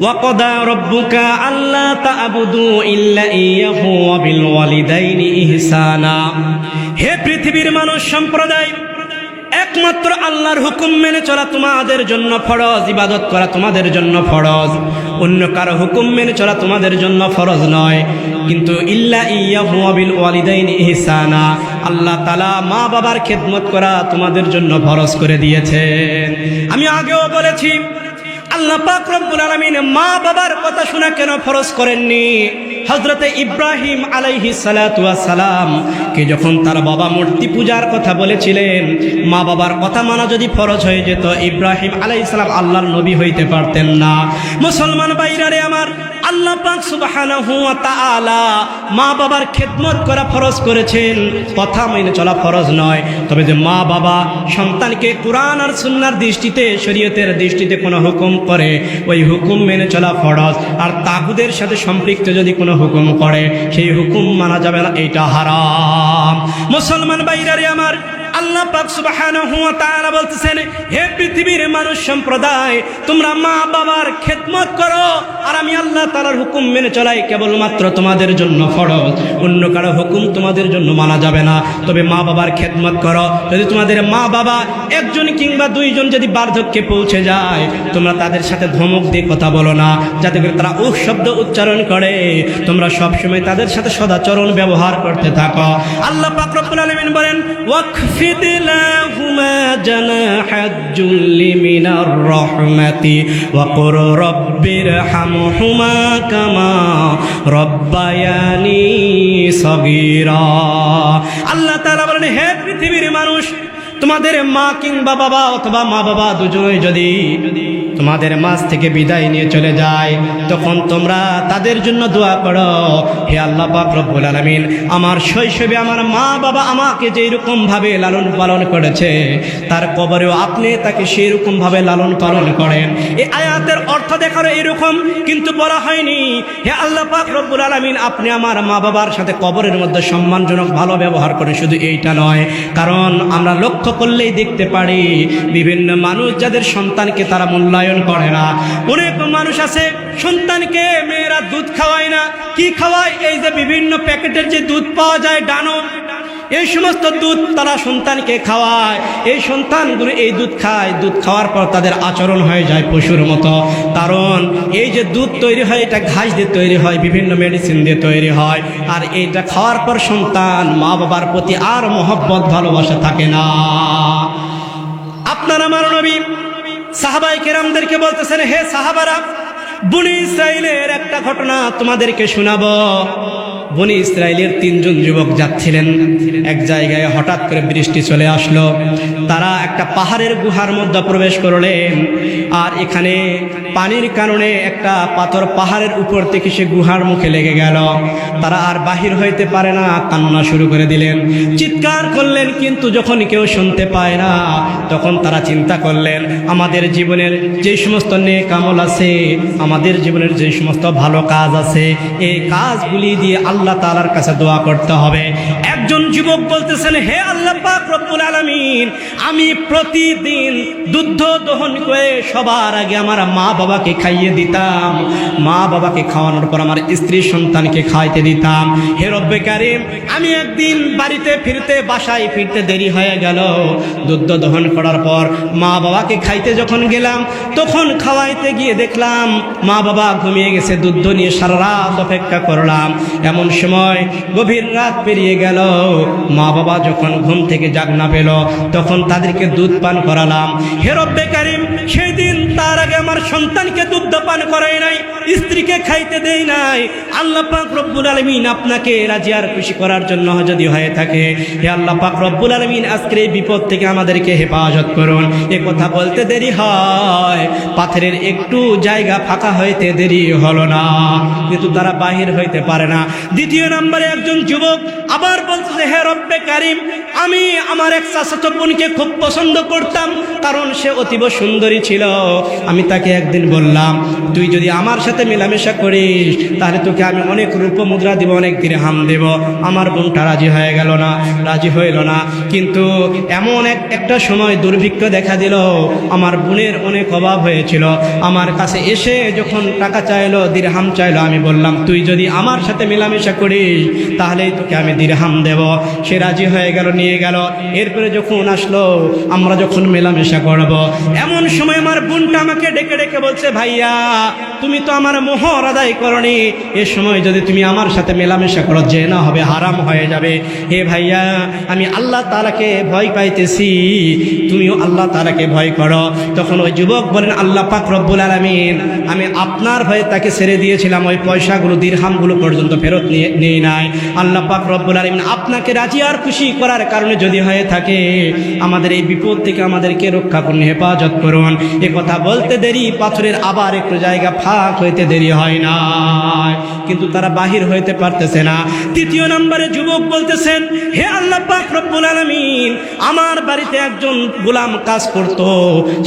ওয়াকাদা রাব্বুকা আল্লা তা'বুদু ইল্লা ইয়্যাহু ওয়া বিল ওয়ালিদাইনি ইহসানা। হে পৃথিবীর মানুষ সম্প্রদায়, একমাত্র আল্লাহর হুকুম মেনে চলা তোমাদের জন্য ফরজ, ইবাদত করা তোমাদের জন্য ফরজ, অন্য কারো হুকুম মেনে চলা তোমাদের জন্য ফরজ নয়। কিন্তু ইল্লা ইয়্যাহু ওয়া বিল ওয়ালিদাইনি ইহসানা, আল্লাহ তাআলা মা বাবার খেদমত করা তোমাদের জন্য ফরজ করে দিয়েছেন। আমি আগেও বলেছি, আল্লাহ পাক রব্বুল আলামিন মা বাবার কথা শোনা কেন ফরজ করেননি? হযরতে ইব্রাহিম আলাইহিস সালাতু ওয়াস সালাম কে যখন তার বাবা মূর্তি পূজার কথা বলেছিলেন, মা বাবার কথা মানা যদি ফরজ হয়ে যেত, ইব্রাহিম আলাইহিস সালাম আল্লাহর নবী হইতে পারতেন না। মুসলমান ভাইরা রে আমার, আল্লাহ পাক সুবহানাহু ওয়া তাআলা মা বাবার খেদমত করা ফরজ করেছেন, কথা মেনে চলা ফরজ নয়। তবে যে মা বাবা সন্তানকে কোরআন আর সুন্নাহর দৃষ্টিতে, শরীয়তের দৃষ্টিতে কোনো হুকুম করে, ওই হুকুম মেনে চলা ফরজ। আর তাগুদের সাথে সম্পৃক্ত যদি কোনো হুকুম করে, সেই হুকুম মানা যাবে না, এটা হারাম। মুসলমান ভাইরা আমার, আল্লাহ পাক সুবহানাহু ওয়া তাআলা বলতেছেন, হে পৃথিবীর মানুষ সম্প্রদায়, তোমরা মা বাবার খেদমত করো, আর আমি আল্লাহ তাআলার হুকুম মেনে চলাই কেবলমাত্র তোমাদের জন্য ফরজ, অন্য কারো হুকুম তোমাদের জন্য মানা যাবে না। তবে মা বাবার খেদমত করো। যদি তোমাদের মা বাবা একজন কিংবা দুইজন যদি বার্ধক্যে পৌঁছে যায়, তোমরা তাদের সাথে ধমক দিয়ে কথা বলো না, যাতে করে তারা উহ শব্দ উচ্চারণ করে। তোমরা সবসময় তাদের সাথে সদাচরণ ব্যবহার করতে থাকো। আল্লাহ পাক রব্বুল আলামিন বলেন, ওয়াকফিদ লাহুমা জানাহাজ্জুল্লি মিনার রাহমাতি ওয়া কুর রব্বিরহামহুমা কামা রব্বায়ানি সগীরা। আল্লাহ তাআলা বলেন, হে পৃথিবীর মানুষ, তোমাদের মা কিংবা বাবা অথবা মা বাবা দুজনেই যদি তোমাদের মাঝ থেকে বিদায় নিয়ে চলে যায়, তখন তোমরা তাদের জন্য দোয়া করো, হে আল্লাহ পাক রব্বুল আলামিন, আমার শৈশবে আমার মা বাবা আমাকে যেরকম ভাবে লালন পালন করেছে, তার কবরেও আপনি তাকে সেই রকম ভাবে লালন পালন করেন। এই আয়াতের অর্থ দেখারও এরকম, কিন্তু বলা হয়নি হে আল্লাহ পাক রব্বুল আলামিন, আপনি আমার মা বাবার সাথে কবরের মধ্যে সম্মানজনক ভালো ব্যবহার করেন। শুধু এইটা নয়, কারণ আমরা লক্ষ্য করলেই দেখতে পারি বিভিন্ন মানুষ যাদের সন্তানকে তারা মূল্যায়ন করে না। অনেক মানুষ আছে সন্তানকে মেয়েরা দুধ খাওয়ায় না, কি খাওয়ায়? এই যে বিভিন্ন প্যাকেটের যে দুধ পাওয়া যায়, ডানো, এই সমস্ত দুধ তারা সন্তানকে খাওয়ায়। এই সন্তানগুলো এই দুধ খায়, দুধ খাওয়ার পর তাদের আচরণ হয়ে যায় পশুর মতো। কারণ এই যে দুধ তৈরি হয়, এটা ঘাস দিয়ে তৈরি হয়, বিভিন্ন মেডিসিন দিয়ে তৈরি হয়। আর এইটা খাওয়ার পর সন্তান মা বাবার প্রতি আর মহব্বত ভালোবাসা থাকে না। আপনার আমার নবী সাহাবায়ে কেরামদেরকে বলতেছেন, হে সাহাবারা, বনি ইসরাইলের একটা ঘটনা তোমাদেরকে শোনাবো। বনি ইসরাইলের 3 জন যুবক যাচ্ছিলেন এক জায়গায়, হঠাৎ করে বৃষ্টি চলে আসলো। তারা একটা পাহাড়ের গুহার মধ্যে প্রবেশ করলেন, আর এখানে পানির কারণে একটা পাথর পাহাড়ের উপর থেকে সে গুহার মুখে লেগে গেল। তারা আর বাহির হইতে পারে না, কান্না শুরু করে দিলেন, চিৎকার করলেন, কিন্তু যখন কেউ শুনতে পায় না, তখন তারা চিন্তা করলেন, আমাদের জীবনের যে সমস্ত নেক আমল আছে, আমাদের জীবনের যে সমস্ত ভালো কাজ আছে, এই কাজগুলি দিয়ে আল্লাহ তাআলার কাছে দোয়া করতে হবে। একজন যুবক বলতেছেন, হে আল্লাহ পাক রব্বুল আলামিন, আমি প্রতিদিন দুধ দহন করে সবার আগে আমার মা বাবাকে খাইয়ে দিতাম, মা বাবাকে খাওয়ানোর পর আমার স্ত্রী সন্তানকে খাইতে দিতাম। হে রব্বে কারীম, আমি একদিন বাড়িতে ফিরতে, বাসায় ফিরতে দেরি হয়ে গেল। দুধ দহন করার পর মা বাবাকে খাইতে যখন গেলাম, তখন খাওয়াইতে গিয়ে দেখলাম মা বাবা ঘুমিয়ে গেছে। দুধ নিয়ে সারা রাত অপেক্ষা করলাম। এমন সময় গভীর রাত পেরিয়ে গেল, মা বাবা যখন ঘুম থেকে জাগ না পেল, তখন তাদেরকে দুধ পান করালাম। হে রব্বে কারীম, সেই দিন তার আগে আমার সন্তানকে দুধ পান করাই নাই, স্ত্রীকে খাইতে দেই নাই। আল্লাহ পাক রব্বুল আলামিন আপনাকে রাজি আর খুশি করার জন্য যদি হয়ে থাকে, হে আল্লাহ পাক রব্বুল আলামিন আজকের এই বিপদ থেকে আমাদেরকে হেফাজত করুন। এ কথা বলতে দেরি হয়, পাথরের একটু জায়গা ফাঁকা হইতে দেরি হলো না, কিন্তু তারা বাহির হইতে পারে না। দ্বিতীয় নম্বরে একজন যুবক আবার বলতেছে, হে রব্বে কারীম, আমি আমার এক চাচাতো বোনকে খুব পছন্দ করতাম, কারণ সে অতীব সুন্দরী ছিল। আমি তাকে একদিন বললাম, তুই যদি আমার সাথে মেলামেশা করিস, তাহলে তোকে আমি অনেক রূপ মুদ্রা দিব, অনেক দিরহাম দেব। আমার বোনটা রাজি হয়ে গেল না, রাজি হইল না। কিন্তু এমন একটা সময় দুর্ভিক্ষ দেখা দিল, আমার বোনের অনেক অভাব হয়েছিল। আমার কাছে এসে যখন টাকা চাইলো, দিরহাম চাইলো, আমি বললাম, তুই যদি আমার সাথে মেলামেশা করিস, তাহলেই তোকে আমি দিরহাম দেব। সে রাজি হয়ে গেল, নিয়ে গেল। এরপরে যখন আসলো, আমরা যখন মেলামেশা করব, এমন সময় আমার বোনটা আমাকে ডেকে ডেকে বলছে, ভাইয়া, তুমি তো আমার মোহর আদায় করনি, এ সময় যদি তুমি আমার সাথে মেলামেশা করো, যে না হবে, হারাম হয়ে যাবে। হে ভাইয়া, আমি আল্লাহ তাআলাকে ভয় পাইতেছি, তুমিও আল্লাহ তাআলাকে ভয় করো। তখন ওই যুবক বলেন, আল্লাহ পাক রব্বুল আলামিন, আমি আপনার ভয়ে তাকে ছেড়ে দিয়েছিলাম, ওই পয়সাগুলো, দিরহামগুলো পর্যন্ত ফেরত নিয়ে নাই। আল্লাহ পাক রব্বুল আলামিন আপনাকে রাজি আর খুশি করার কারণে যদি হয়ে থাকে, আমাদের এই বিপদ থেকে আমাদেরকে রক্ষা করুন, হেফাজত করুন। এ কথা বলতে দেরি পাথরের আবার একটু জায়গা ফাঁক হইতে দেরি হয় না, কিন্তু তারা বাহির হইতে পারতেছে না। তৃতীয় নম্বরে যুবক বলতেছেন, হে আল্লাহ পাক রব্বুল আলামিন, আমার বাড়িতে একজন গোলাম কাজ করত,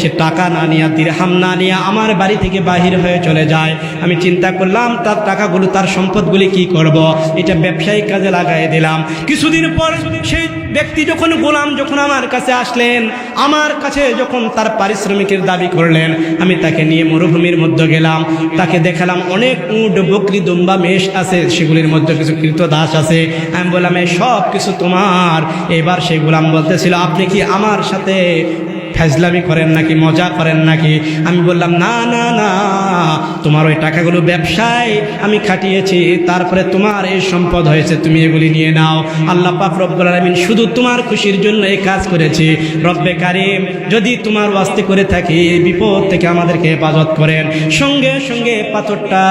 সে টাকা না নিয়ে, দিরহাম না নিয়ে আমার বাড়ি থেকে বাহির হয়ে চলে যায়। আমি চিন্তা করলাম তার টাকাগুলো, তার সম্পদগুলি কি করব, এটা ব্যবসায়িক কাজে লাগাই দিলাম। কিছুদিন পর সেই ব্যক্তি যখন গোলাম যখন আমার কাছে আসলেন, আমার কাছে যখন তার পারিশ্রমিকের দাবি করলেন, আমি তাকে নিয়ে মরুভূমির মধ্যে গেলাম, তাকে দেখালাম অনেক উট, বকরি, দুম্বা, মেষ আছে, সেগুলির মধ্যে কিছু কৃতদাস আছে। আমি বললাম এই সব কিছু তোমার। এবার সেই গোলাম বলতেছিল, আপনি কি আমার সাথে ফাজলামি করেন নাকি, মজা করেন নাকি? আমি বললাম না না না, তোমার ওই টাকাগুলো ব্যবসায় আমি খাটিয়েছি, তারপরে তোমার এই সম্পদ হয়েছে, তুমি এগুলি নিয়ে নাও। আল্লাহ পাক রব্বুল আলামিন শুধু তোমার খুশির জন্য এই কাজ করেছি। রব্বে কারিম, যদি তোমার ওয়াস্তে করে থাকি, এই বিপদ থেকে আমাদেরকে হেফাজত করেন। সঙ্গে সঙ্গে পাথরটা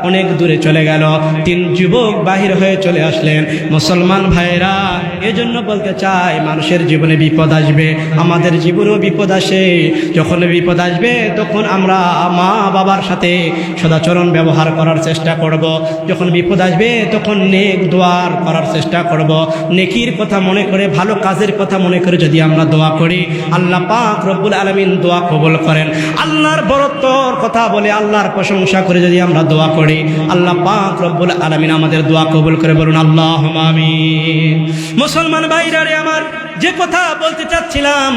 অনেক দূরে চলে গেল। 3 যুবক বাহির হয়ে চলে আসলেন। মুসলমান ভাইরা, এজন্য বলতে চাই, মানুষের জীবনে বিপদ আসবে, আমাদের জীবনেও বিপদ আসে। যখন বিপদ আসবে তখন আমরা মা বাবার সাথে সদাচরণ ব্যবহার করার চেষ্টা করব। যখন বিপদ আসবে তখন নেক দোয়ার করার চেষ্টা করব। নেকির কথা মনে করে, ভালো কাজের কথা মনে করে যদি আমরা দোয়া করি, আল্লাহ পাক রব্বুল আলামিন দোয়া কবুল করেন। আল্লাহর বরত্বর কথা বলে, আল্লাহর প্রশংসা করে যদি আমরা দোয়া করি, আল্লাহ পাক রব্বুল আলামিন আমাদের দোয়া কবুল করে। বলুন আল্লাহুম্মা আমিন। মুসলমান ভাইরা রে আমার, যে কথা বলতে চাচ্ছিলাম,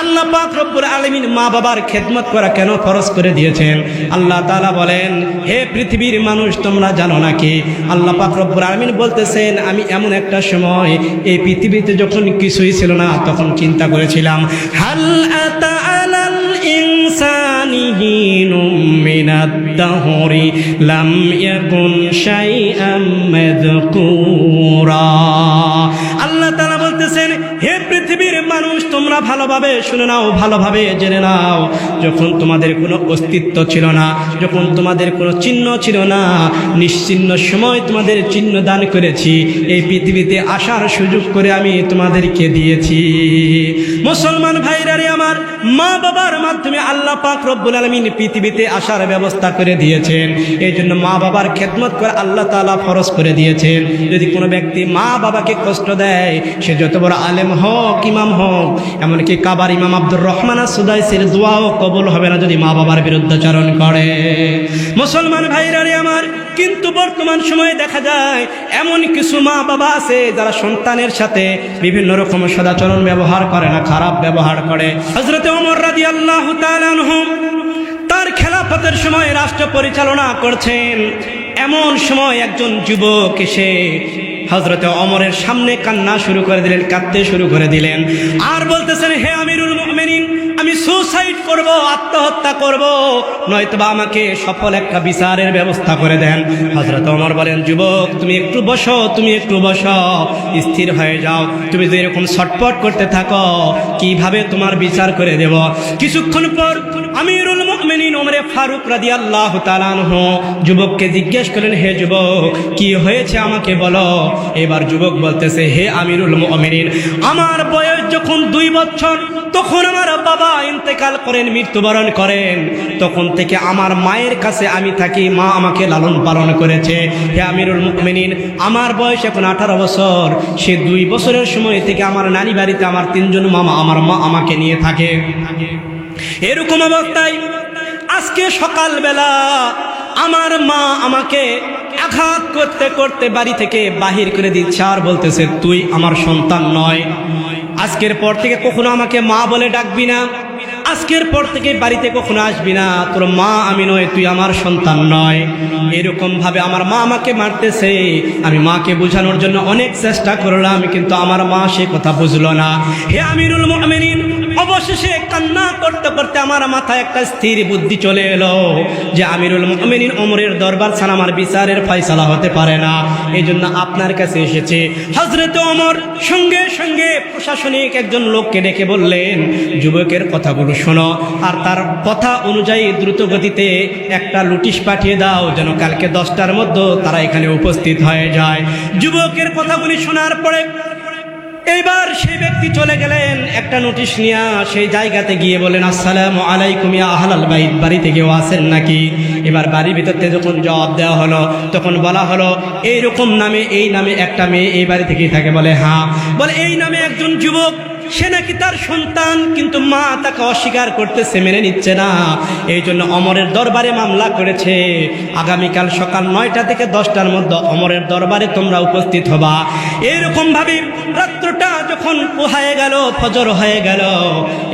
আল্লাহ পাক রব্বুল আলামিন মা বাবার খেদমত করা কেন ফরজ করে দিয়েছেন? আল্লাহ তাআলা বলেন, হে পৃথিবীর মানুষ, তোমরা জানো নাকি? আল্লাহ পাক রব্বুল আলামিন বলতেছেন, আমি এমন একটা সময় এই পৃথিবীতে যখন কিছুই ছিল না, তখন চিন্তা করেছিলাম, হাল আতা আলাল ইনসানি হিনুম মিনাদ দাহরি লাম ইয়াকুন শাইআম মাযকুরা। আল্লাহ তাআলা বলতেছেন, হে পৃথিবীর মানুষ, তোমরা ভালোভাবে শুনে নাও, ভালোভাবে জেনে নাও, যখন তোমাদের কোনো অস্তিত্ব ছিল না, যখন তোমাদের কোনো চিহ্ন ছিল না, নিশ্চিহ্ন সময় তোমাদের চিহ্ন দান করেছি, এই পৃথিবীতে আসার সুযোগ করে আমি তোমাদেরকে দিয়েছি। মুসলমান ভাইরা রে আমার, মা বাবার মাধ্যমে আল্লাহ পাক রব্বুল আলামিন পৃথিবীতে আসার ব্যবস্থা করে দিয়েছেন। এই জন্য মা বাবার খেদমত করে আল্লাহ তাআলা ফরজ করে দিয়েছেন। যদি কোনো ব্যক্তি মা বাবাকে কষ্ট দেয়, সে যত বড় আলেম হোক, ইমাম হোক, এমনকি কাবার ইমাম আব্দুর রহমান সুদাইসির দোয়াও কবুল হবে না যদি মা বাবার বিরুদ্ধাচরণ করে। মুসলমান ভাইরা রে আমার, কিন্তু বর্তমান সময়ে দেখা যায় এমন কিছু মা বাবা আছে যারা সন্তানের সাথে বিভিন্ন রকম সদাচরণ ব্যবহার করে না, খারাপ ব্যবহার করে। হযরত ওমর রাদিয়াল্লাহু তাআলা আনহু তার খেলাফতের সময় রাষ্ট্র পরিচালনা করছেন। এমন সময় একজন যুবক এসে হযরত ওমরের সামনে কান্না শুরু করে দিলেন, কাঁদতে শুরু করে দিলেন, আর বলতেছেন, হে আমিরুল মুমিনিন, আমি সুসাইড করব, আত্মহত্যা করব, নয়তোবা আমাকে সফল একটা বিচারের ব্যবস্থা করে দেন। হযরত ওমর বলেন, যুবক, তুমি একটু বসো, তুমি একটু বসো, স্থির হয়ে যাও। তুমি যদি এরকম ছটপট করতে থাকো, কিভাবে তোমার বিচার করে দেব? কিছুক্ষণ পর আমিরুল মুমিনিন ওমর ফারুক রাদিয়াল্লাহু তাআলা আনহু যুবককে জিজ্ঞেস করলেন, হে যুবক, কি হয়েছে আমাকে বলো। এবার যুবক বলতেছে, হে আমিরুল মুমিনিন, আমার বয়স যখন 2 বছর, তখন আমার বাবা ইন্তেকাল করেন, মৃত্যুবরণ করেন। তখন থেকে আমার মায়ের কাছে আমি থাকি, মা আমাকে লালন পালন করেছে। হে আমিরুল মুমিনিন, আমার বয়স এখন 18 বছর। সে 2 বছরের সময় থেকে আমার নানি বাড়িতে আমার 3 জন মামা, আমার মা আমাকে নিয়ে থাকে। এরকম অবস্থায় আজকে সকালবেলা আমার মা আমাকে আঘাত করতে করতে বাড়ি থেকে বাহির করে দিচ্ছে, আর বলতেছে, তুই আমার সন্তান নয়, আজকের পর থেকে কখনো আমাকে মা বলে ডাকবি না, আজকের পর থেকে বাড়িতে কখনো আসবি না, তোর মা আমি নয়, তুই আমার সন্তান নয়। এরকম ভাবে আমার মা আমাকে মারতেছে। আমি মাকে বোঝানোর জন্য অনেক চেষ্টা করলাম, কিন্তু আমার মা সে কথা বুঝলো না। হে আমিরুল মুমিনিন, অবশেষে কান্না করতে করতে আমার মাথায় একটা স্থির বুদ্ধি চলে এলো যে আমিরুল মুমিনিন ওমরের দরবার ছাড়া আমার বিচারের ফয়সালা হতে পারে না, এই জন্য আপনার কাছে এসেছে। হযরত ওমর সঙ্গে সঙ্গে প্রশাসনিক একজন লোককে ডেকে বললেন, যুবকের কথাগুলো শোনো, আর তার কথা অনুযায়ী দ্রুত গতিতে একটা নোটিশ পাঠিয়ে দাও, যেন কালকে 10টার মধ্যে তারা এখানে উপস্থিত হয়ে যায়। যুবকের কথাগুলি শোনার পরে এইবার সেই ব্যক্তি চলে গেলেন একটা নোটিশ নিয়ে, সেই জায়গাতে গিয়ে বলেন, আসসালামু আলাইকুম ইয়া আহলাল বাইত, বাড়িতে কেউ আছেন নাকি? এবার বাড়ির ভিতর থেকে যখন জবাব দেওয়া হলো, তখন বলা হলো এইরকম নামে, এই নামে একটা মেয়ে এই বাড়ি থেকেই থাকে। বলে হ্যাঁ। বলে এই নামে একজন যুবক, সে নাকি তার সন্তান, কিন্তু মা তাকে অস্বীকার করতেছে, মেনে নিচ্ছে না। এই জন্য অমরের দরবারে মামলা করেছে। আগামীকাল সকাল 9টা থেকে 10টার মধ্যে অমরের দরবারে তোমরা উপস্থিত হবা। এইরকম ভাবে রাত্রটা যখন হয়ে গেল, ফজর হয়ে গেল,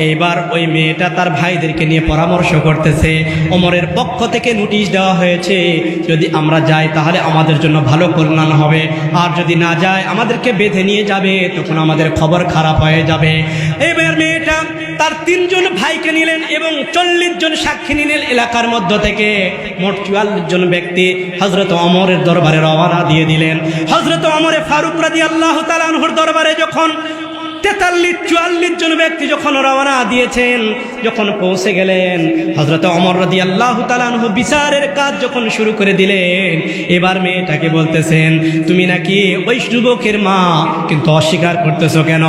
এইবার ওই মেয়েটা তার ভাইদেরকে নিয়ে পরামর্শ করতেছে। অমরের পক্ষ থেকে নোটিশ দেওয়া হয়েছে, যদি আমরা যাই তাহলে আমাদের জন্য ভালো কল্যাণ হবে, আর যদি না যাই আমাদেরকে বেঁধে নিয়ে যাবে, তখন আমাদের খবর খারাপ হয়ে যাবে। এবার মেয়েটা তার 3 জন ভাইকে নিলেন এবং 40 জন সাক্ষী নিলেন। এলাকার মধ্য থেকে মোট 44 জন ব্যক্তি হযরত ওমরের দরবারে রওনা দিয়ে দিলেন। হযরত ওমরে ফারুক রাদিয়াল্লাহু তাআলা আনহুর দরবারে যখন 43-44 জন ব্যক্তি যখন রওনা দিয়েছেন, যখন পৌঁছে গেলেন, হযরত ওমর রাদিয়াল্লাহু তাআলা আনহু বিচারের কাজ যখন শুরু করে দিলেন। এবার মেয়েটাকে বলতেছেন, তুমি নাকি ওই যুবকের মা, কিন্তু অস্বীকার করতেছো কেন?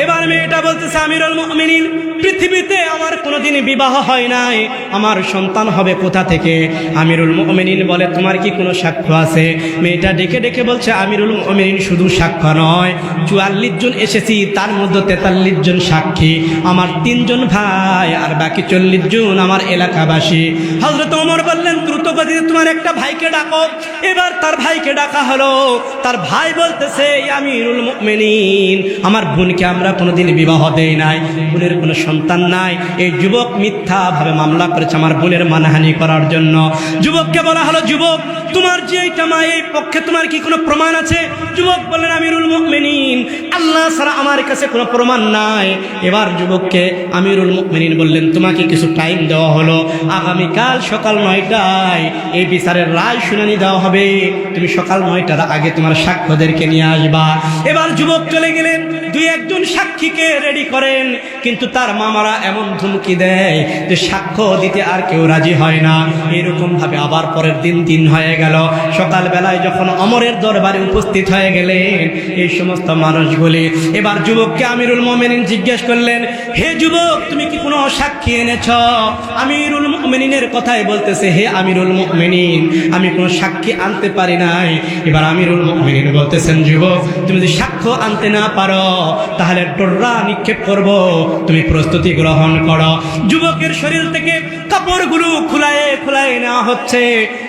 এবার মেয়েটা বলতেছে, আমিরুল মুমিনিন, পৃথিবীতে আমার কোনোদিন বিবাহ হয় নাই, আমার সন্তান হবে কোথা থেকে? আমিরুল মুমিনিন বলে, তোমার কি কোনো সাক্ষ্য আছে? মেয়েটা ডেকে ডেকে বলছে, আমিরুল মুমিনিন, শুধু সাক্ষ্য নয়, 44 জন এসেছি, তার মধ্যে 43 জন সাক্ষী, আমার 3 জন ভাই, আর বাকি 40 জন আমার এলাকাবাসী। হযরত ওমর বললেন, দ্রুত গতিতে তোমার একটা ভাইকে ডাকো। এবার তার ভাইকে ডাকা হলো। তার ভাই বলতেছে, আমিরুল মুমিনিন, আমার বোনকে আমরা কোনোদিন বিবাহ দেই নাই, বোনের কোনো সন্তান নাই। এই যুবক মিথ্যাভাবে মামলা করেছে আমার বোনের মানহানি করার জন্য। যুবককে বলা হলো, যুবক, তোমার যে এইটা মা, এই পক্ষে তোমার কি কোনো প্রমাণ আছে? যুবক বললেন, আমিরুল মুমিনিন, আল্লাহ ছাড়া আমার কাছে কোনো প্রমাণ নাই। এবার যুবককে আমিরুল মুমিনিন বললেন, তোমাকে কিছু টাইম দেওয়া হলো, আগামীকাল সকাল 9টায় এই বিচারের রায় শুনানি দেওয়া হবে, তুমি সকাল 9টার আগে তোমার সাক্ষ্যদেরকে নিয়ে আসবা। এবার যুবক চলে গেলেন, 2-1 জন সাক্ষীকে রেডি করেন, কিন্তু তার মামারা এমন ধমকি দেয় যে সাক্ষ্য দিতে আর কেউ রাজি হয় না। এরকম ভাবে আবার পরের দিন হয়ে গেল। সকালবেলায় যখন ওমরের দরবারে উপস্থিত হয়ে গেলেন এই সমস্ত মানুষগুলি, এবার যুবককে আমিরুল মুমিনিন জিজ্ঞেস করলেন, হে যুবক, তুমি কি কোনো সাক্ষী এনেছ? আমিরুল মুমিনিনের কথাই বলতেছে, হে আমিরুল মুমিনিন, আমি কোনো সাক্ষী আনতে পারি নাই। এবার আমিরুল মুমিনিন বলতেছেন, যুবক, তুমি যদি সাক্ষ্য আনতে না পারো তাহলে টোররা নিক্ষেপ করব, তুমি প্রস্তুতি গ্রহণ করো। যুবকের শরীর থেকে কাপড়গুলো খুলায়ে নেওয়া হচ্ছে।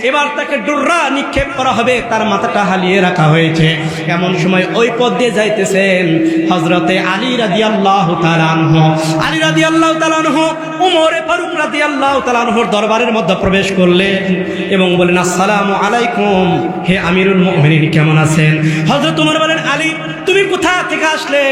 এবার তাকে ডোররা নিক্ষেপ করা হবে, তার মাথাটা হালিয়ে রাখা হয়েছে। এমন সময় ওই পথ দিয়ে যাইতেছেন হযরতে আলী রাদিয়াল্লাহু তাআলা আনহু। আলী রাদিয়াল্লাহু তাআলা আনহু ওমরে ফারুক রাদিয়াল্লাহু তাআলা আনহুর দরবারের মধ্যে প্রবেশ করলেন এবং বলেন, আসসালামু আলাইকুম, হে আমিরুল মুমিনিন, কেমন আছেন? হযরত ওমর বলেন, আলী, তুমি কোথা থেকে আসলে?